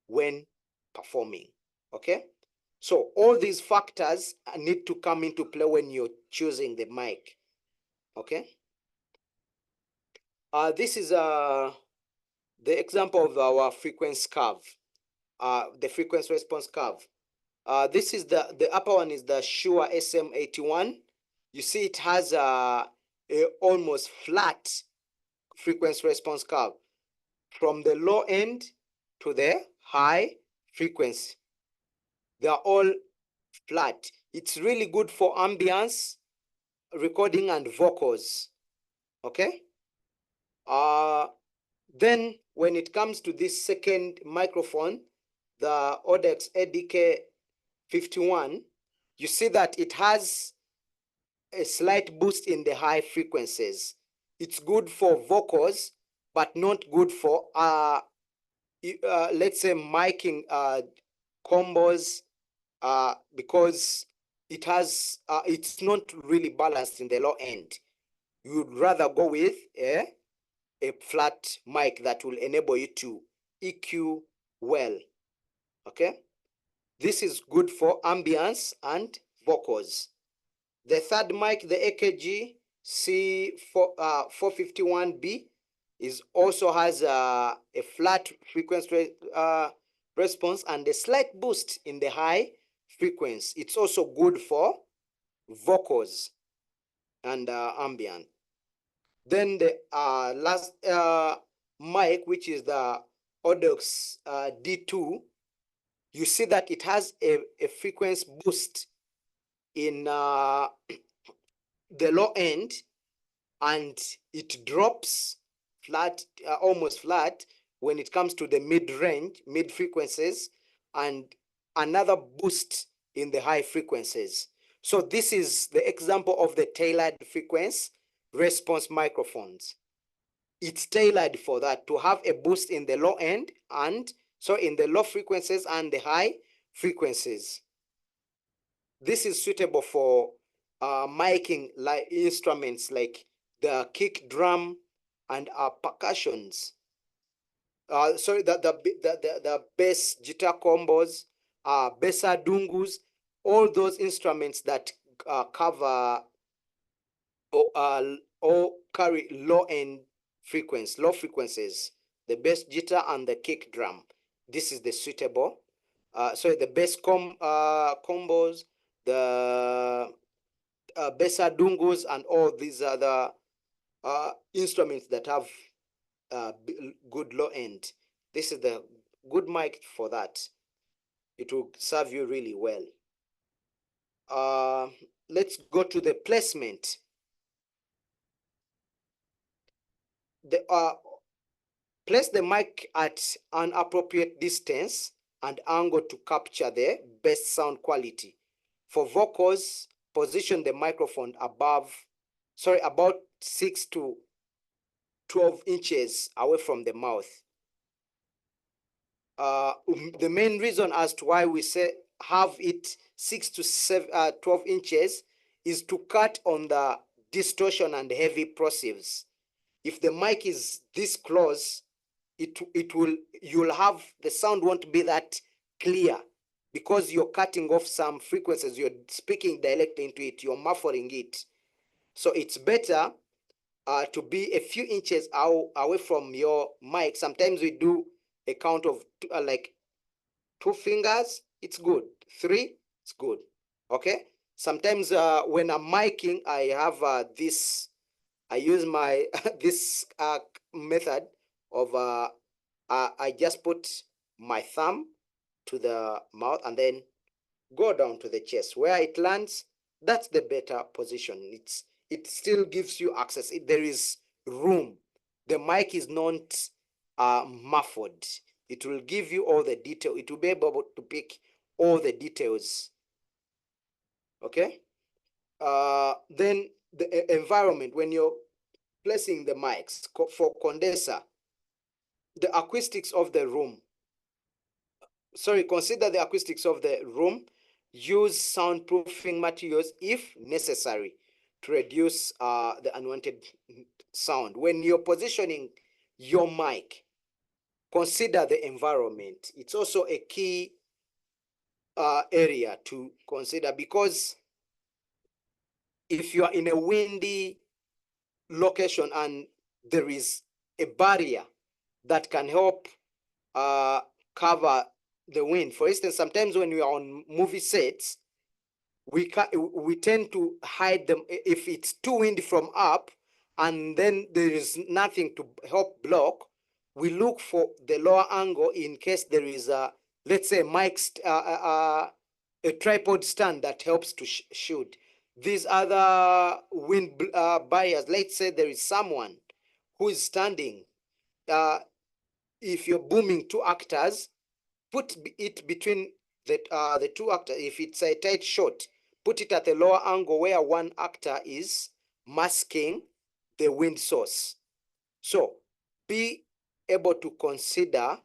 when performing. Okay. So all these factors need to come into play when you're choosing the mic. Okay. This is the example of our frequency curve, the frequency response curve. This is the upper one is the Shure SM81. You see it has a almost flat frequency response curve from the low end to the high frequency. They are all flat. It's really good for ambience recording and vocals. Okay. Then when it comes to this second microphone, the Odex ADK51, you see that it has a slight boost in the high frequencies. It's good for vocals, but not good for let's say miking combos, because it has it's not really balanced in the low end. You would rather go with a flat mic that will enable you to EQ well. Okay. This is good for ambience and vocals. The third mic, the AKG C451B, also has a flat frequency response and a slight boost in the high frequency. It's also good for vocals and ambient. Then the last mic, which is the Audox D2, you see that it has a frequency boost in the low end, and it drops flat, almost flat, when it comes to the mid-range, mid frequencies, and another boost in the high frequencies. So this is the example of the tailored frequency response microphones. It's tailored for that, to have a boost in the low end, and so in the low frequencies and the high frequencies. This is suitable for miking like instruments like the kick drum and percussions. Sorry, the bass guitar combos, besa dungus, all those instruments that cover or carry low frequencies, the bass guitar and the kick drum. This is the suitable. So the bass combos, the besa dungus, and all these other instruments that have good low end. This is the good mic for that. It will serve you really well. Let's go to the placement. Place the mic at an appropriate distance and angle to capture the best sound quality. For vocals, position the microphone about 6 to 12 inches away from the mouth. The main reason as to why we say have it 6 to 12 inches is to cut on the distortion and heavy plosives. If the mic is this close, you'll have, the sound won't be that clear, because you're cutting off some frequencies, you're speaking directly into it, you're muffling it. So it's better to be a few inches away from your mic. Sometimes we do a count of like 2 fingers, it's good. 3, it's good. Okay. Sometimes when I'm miking, I have I use my this method of I just put my thumb to the mouth and then go down to the chest. Where it lands, that's the better position. It still gives you access. There is room. The mic is not muffled. It will give you all the detail. It will be able to pick all the details. Okay. Then the environment, when you're placing the mics for condenser, the acoustics of the room. Consider the acoustics of the room. Use soundproofing materials if necessary to reduce the unwanted sound. When you're positioning your mic, consider the environment. It's also a key area to consider, because if you are in a windy location and there is a barrier that can help cover the wind. For instance, sometimes when we are on movie sets, we tend to hide them. If it's too windy from up and then there is nothing to help block, we look for the lower angle in case there is let's say a tripod stand that helps to shoot. These other wind barriers, let's say there is someone who is standing. If you're booming 2 actors, put it between the 2 actors. If it's a tight shot, put it at a lower angle where 1 actor is masking the wind source. So be able to consider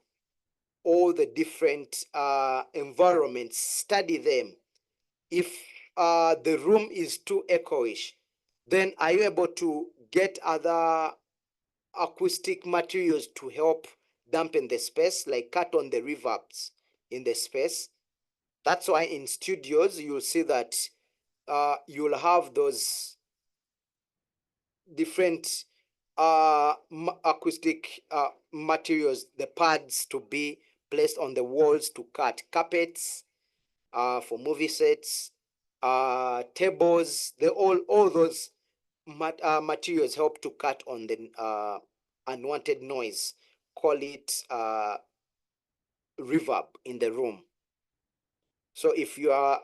all the different environments, study them. If the room is too echoish, then are you able to get other acoustic materials to help dampen the space, like cut on the reverbs in the space? That's why in studios, you'll see that you'll have those different acoustic materials, the pads to be placed on the walls to cut carpets for movie sets, tables. All those materials help to cut on the unwanted noise. Call it reverb in the room. So if you are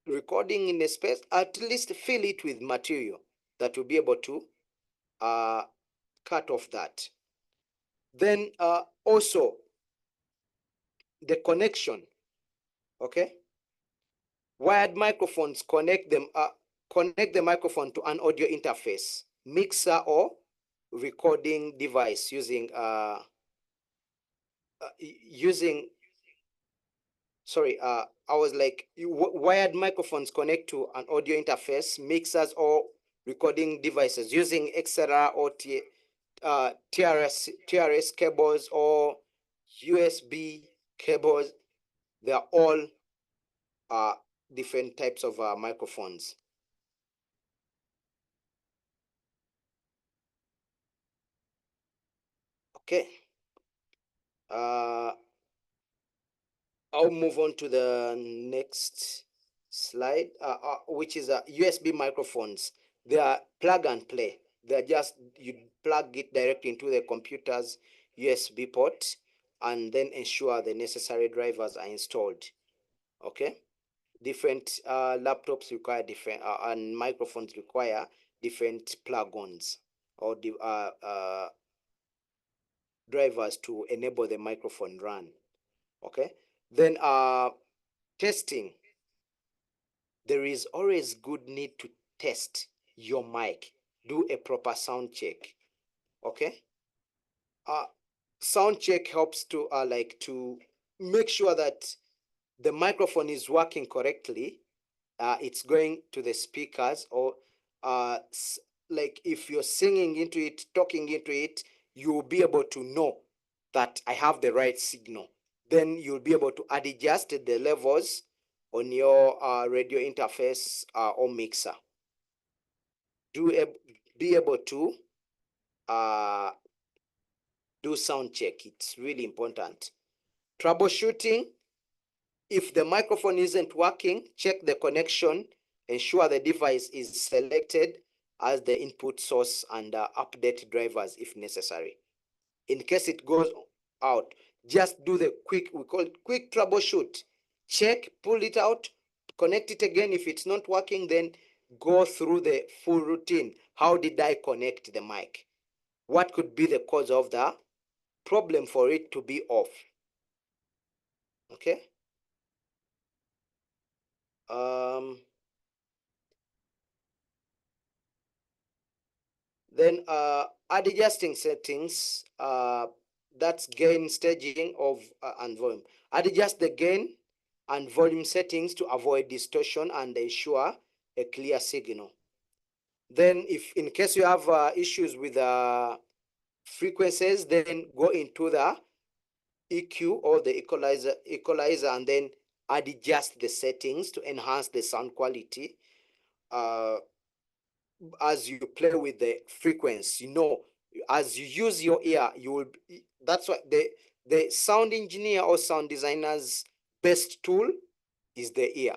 recording in a space, at least fill it with material that will be able to cut off that. Then also the connection, okay? Wired microphones connect the microphone to an audio interface, mixer or recording device using wired microphones connect to an audio interface, mixers or recording devices using XLR or TRS cables or USB cables. They are all different types of microphones. Okay. I'll move on to the next slide, which is USB microphones. They are plug and play. They're just, you plug it directly into the computer's USB port and then ensure the necessary drivers are installed. Okay. Different laptops require different, and microphones require different plug-ons or drivers to enable the microphone run. Okay. Then testing. There is always good need to test your mic. Do a proper sound check. Okay. Sound check helps to to make sure that the microphone is working correctly. It's going to the speakers, or like if you're singing into it, talking into it, you'll be able to know that I have the right signal. Then you'll be able to adjust the levels on your radio interface or mixer. Be able to do sound check. It's really important. Troubleshooting. If the microphone isn't working, check the connection, ensure the device is selected as the input source, and update drivers if necessary. In case it goes out, just do the quick, we call it quick troubleshoot. Check, pull it out, connect it again. If it's not working, then go through the full routine. How did I connect the mic? What could be the cause of the problem for it to be off? Okay. Then adjusting settings, that's gain, staging of and volume. Adjust the gain and volume settings to avoid distortion and ensure a clear signal. Then if in case you have issues with frequencies, then go into the EQ or the equalizer and then adjust the settings to enhance the sound quality. As you play with the frequency, as you use your ear, you will that's what the sound engineer or sound designer's best tool is the ear.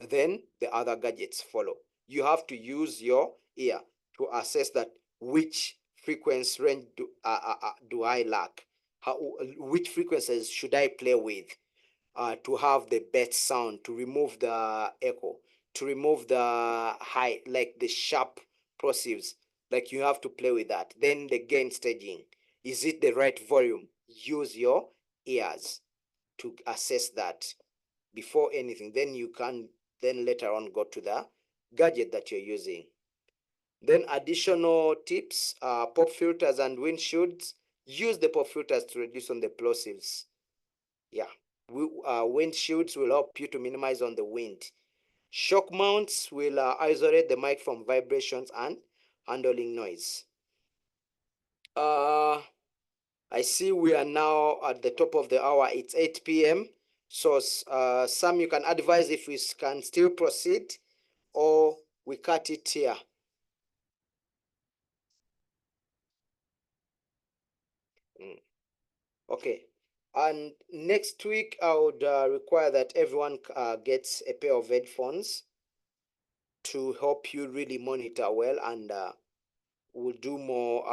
Then the other gadgets follow. You have to use your ear to assess that which frequency range do I lack, which frequencies should I play with to have the best sound, to remove the echo, to remove the high, like the sharp plosives. Like you have to play with that. Then the gain staging. Is it the right volume? Use your ears to assess that before anything. Then you can then later on go to the gadget that you're using. Then additional tips, pop filters and windshields. Use the pop filters to reduce on the plosives. Yeah. Windshields will help you to minimize on the wind. Shock mounts will isolate the mic from vibrations and handling noise. I see we are now at the top of the hour. It's 8 p.m. So Sam, you can advise if we can still proceed or we cut it here. Okay. And next week, I would require that everyone gets a pair of headphones to help you really monitor well, and we'll do more.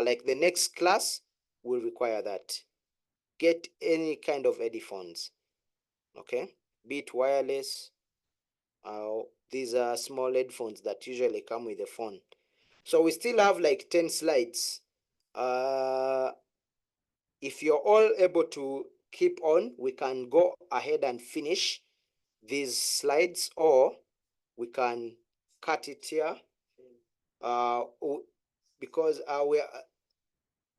Like the next class will require that. Get any kind of headphones, okay? Be it wireless. These are small headphones that usually come with the phone. So we still have like 10 slides. If you're all able to keep on, we can go ahead and finish these slides, or we can cut it here. Because we're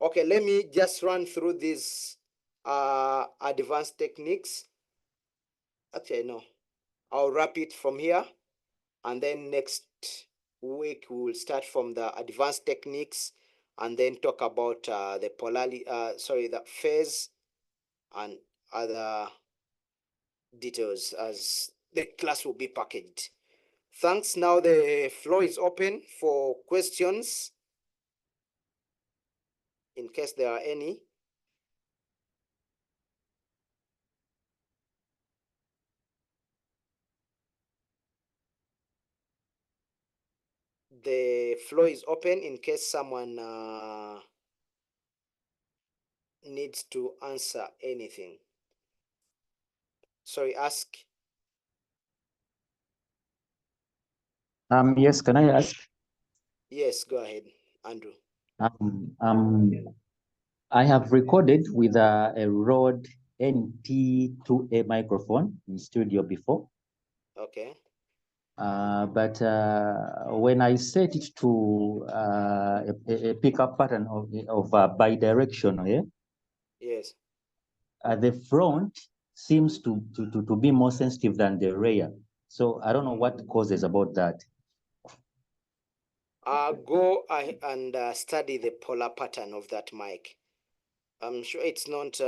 okay. Let me just run through these advanced techniques. Actually, no, I'll wrap it from here, and then next week we will start from the advanced techniques, and then talk about the polarity. The phase and other details as the class will be packaged. Thanks. Now the floor is open for questions, in case there are any. The floor is open in case someone needs to answer anything. Sorry, ask. Yes, can I ask? Yes, go ahead, Andrew. I have recorded with a Rode NT2A microphone in studio before. Okay. But when I set it to a pickup pattern of bidirectional, yeah? Yes. The front seems to be more sensitive than the rear. So I don't know what causes about that. Go and study the polar pattern of that mic. I'm sure it's not,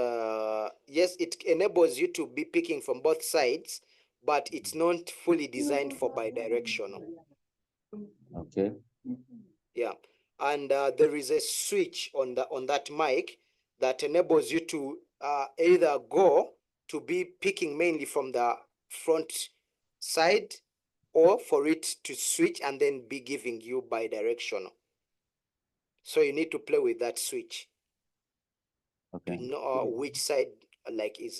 yes, it enables you to be picking from both sides, but it's not fully designed for bidirectional. Okay. Yeah. And there is a switch on that mic that enables you to either go to be picking mainly from the front side, or for it to switch and then be giving you bidirectional. So you need to play with that switch. Okay. To know which side like is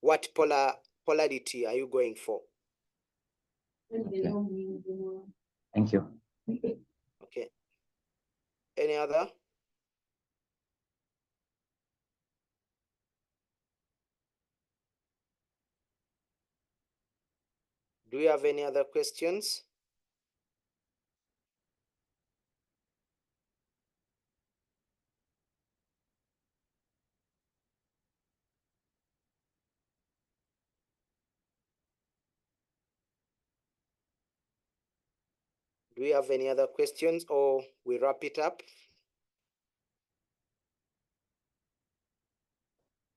what polarity are you going for. Okay. Thank you. Okay. Any other? Do you have any other questions? Do we have any other questions, or we wrap it up?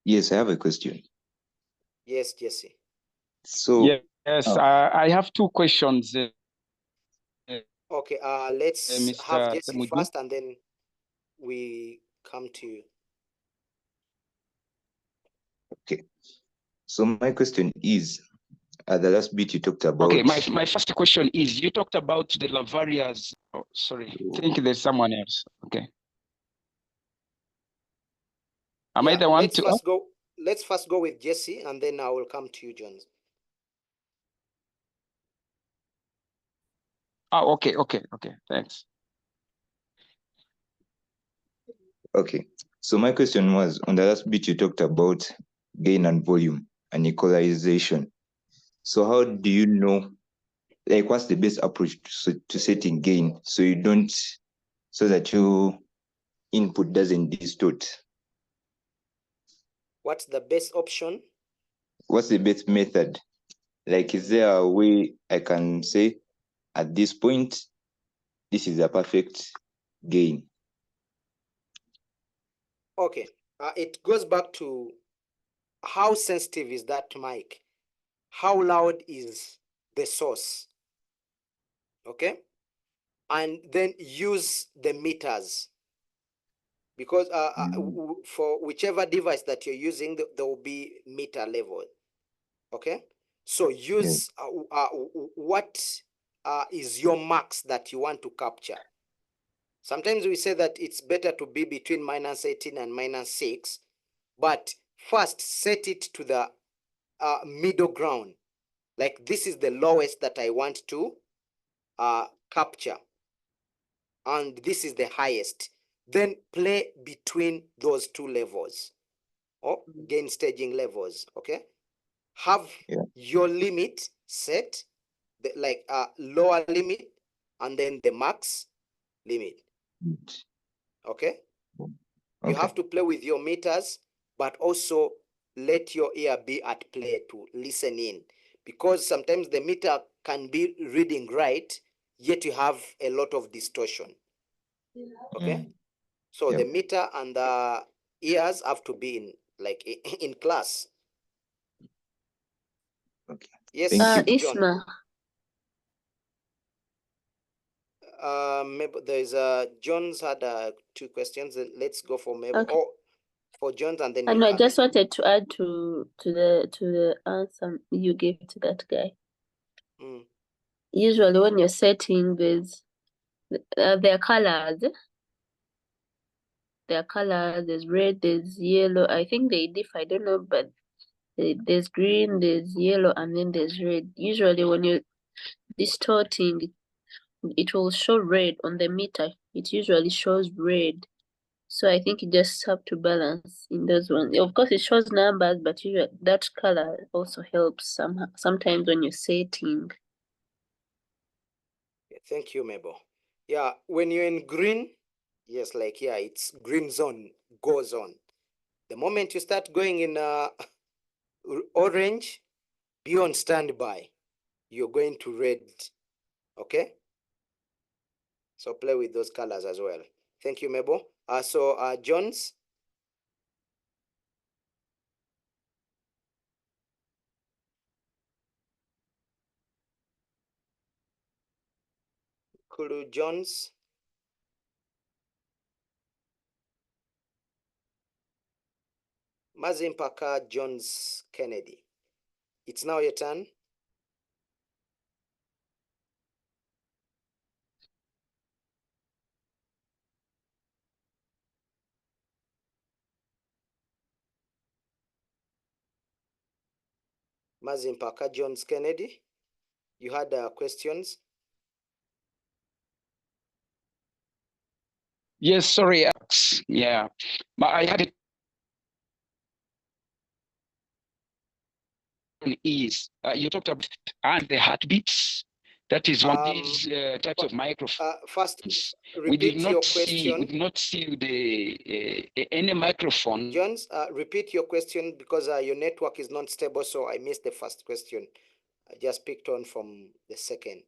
Yes, I have a question. Yes, Jesse. So yes, I have two questions. Okay, let's have Mr. Jesse SSMUJJU. first, and then we come to you. Okay. So my question is, at the last bit you talked about. Okay, my first question is, you talked about the Lavaliers. Oh, sorry, I think there's someone else. Okay. Am I the one to? Let's first go with Jesse, and then I will come to you, Jones. Oh, okay, thanks. Okay, so my question was, on the last bit you talked about gain and volume and equalization. So how do you know, like, what's the best approach to setting gain so that your input doesn't distort? What's the best option? What's the best method? Like, is there a way I can say, at this point, this is a perfect gain? Okay, it goes back to how sensitive is that mic? How loud is the source? Okay, and then use the meters, because for whichever device that you're using, there will be meter level. Okay, so use what is your max that you want to capture. Sometimes we say that it's better to be between -18 and -6, but first set it to the middle ground. Like this is the lowest that I want to capture, and this is the highest. Then play between those two levels, or gain staging levels. Okay, have your limit set, like lower limit, and then the max limit. Okay, you have to play with your meters, but also let your ear be at play to listen in, because sometimes the meter can be reading right, yet you have a lot of distortion. Okay, so the meter and the ears have to be in, like, in class. Okay. Yes, ISMA. There's John's had 2 questions. Let's go for Mabel. Okay. Oh, for John's, and then I know, I just wanted to add to the answer you gave to that guy. Usually when you're setting, there's there are colors. There are colors. There's red, there's yellow. I think they differ. I don't know, but there's green, there's yellow, and then there's red. Usually when you're distorting, it will show red on the meter. It usually shows red. So I think you just have to balance in those ones. Of course, it shows numbers, but that color also helps sometimes when you're setting. Thank you, Mabel. Yeah, when you're in green, yes, like, yeah, it's green zone goes on. The moment you start going in orange, be on standby. You're going to red. Okay? So play with those colors as well. Thank you, Mabel. John's. Kulu Jones. Mazimpaka Jones Kennedy. It's now your turn. Mazimpaka Jones Kennedy, you had questions? Yes, sorry. Yeah, but I had it. Is you talked about and the heartbeats. That is one of these types of microphones. First, repeat your question. We did not see the any microphone. Jones, repeat your question, because your network is not stable, so I missed the first question. I just picked on from the second.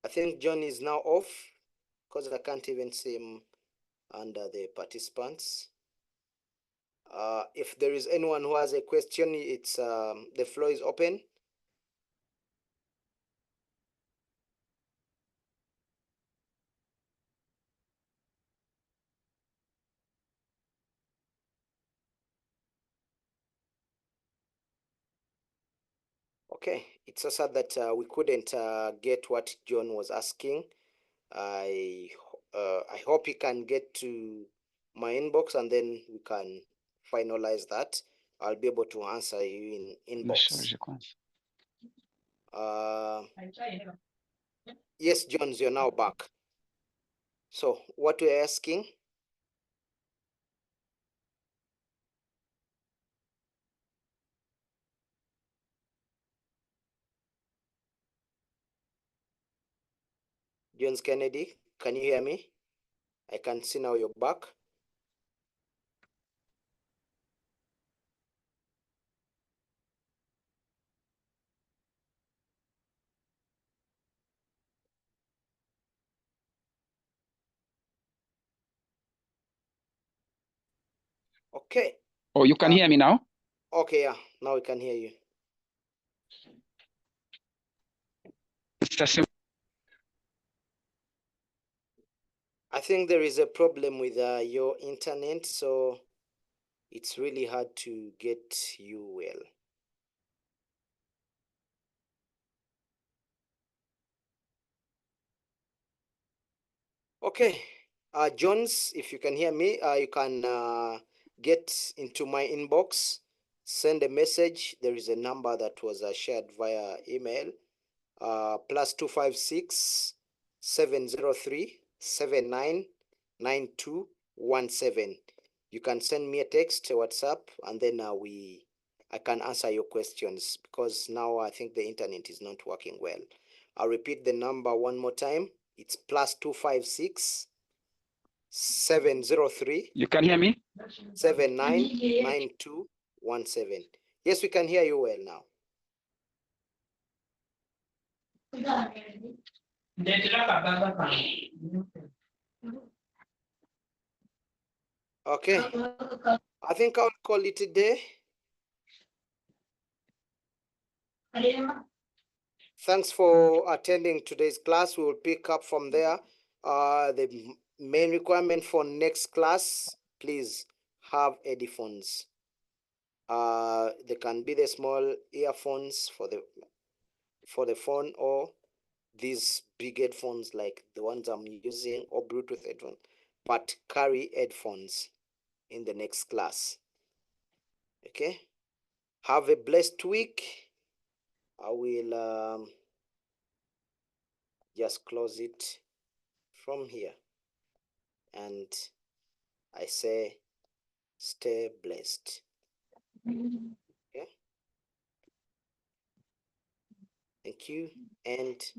I think John is now off, because I can't even see him under the participants. If there is anyone who has a question, it's the floor is open. Okay, it's so sad that we couldn't get what John was asking. I hope he can get to my inbox, and then we can finalize that. I'll be able to answer you in inbox. Yes, Jones, you're now back. So what we're asking? Jones Kennedy, can you hear me? I can see now you're back. Okay. Oh, you can hear me now? Okay, yeah, now we can hear you. I think there is a problem with your internet, so it's really hard to get you well. Okay, Jones, if you can hear me, you can get into my inbox, send a message. There is a number that was shared via email, +256 703 799217. You can send me a text, a WhatsApp, and then I can answer your questions, because now I think the internet is not working well. I'll repeat the number one more time. It's +256 703. You can hear me? 799217. Yes, we can hear you well now. Okay, I think I'll call it a day. Thanks for attending today's class. We will pick up from there. The main requirement for next class, please have headphones. They can be the small earphones for the phone, or these big headphones like the ones I'm using, or Bluetooth headphones, but carry headphones in the next class. Okay, have a blessed week. I will just close it from here, and I say stay blessed. Okay, thank you, and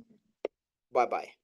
bye-bye.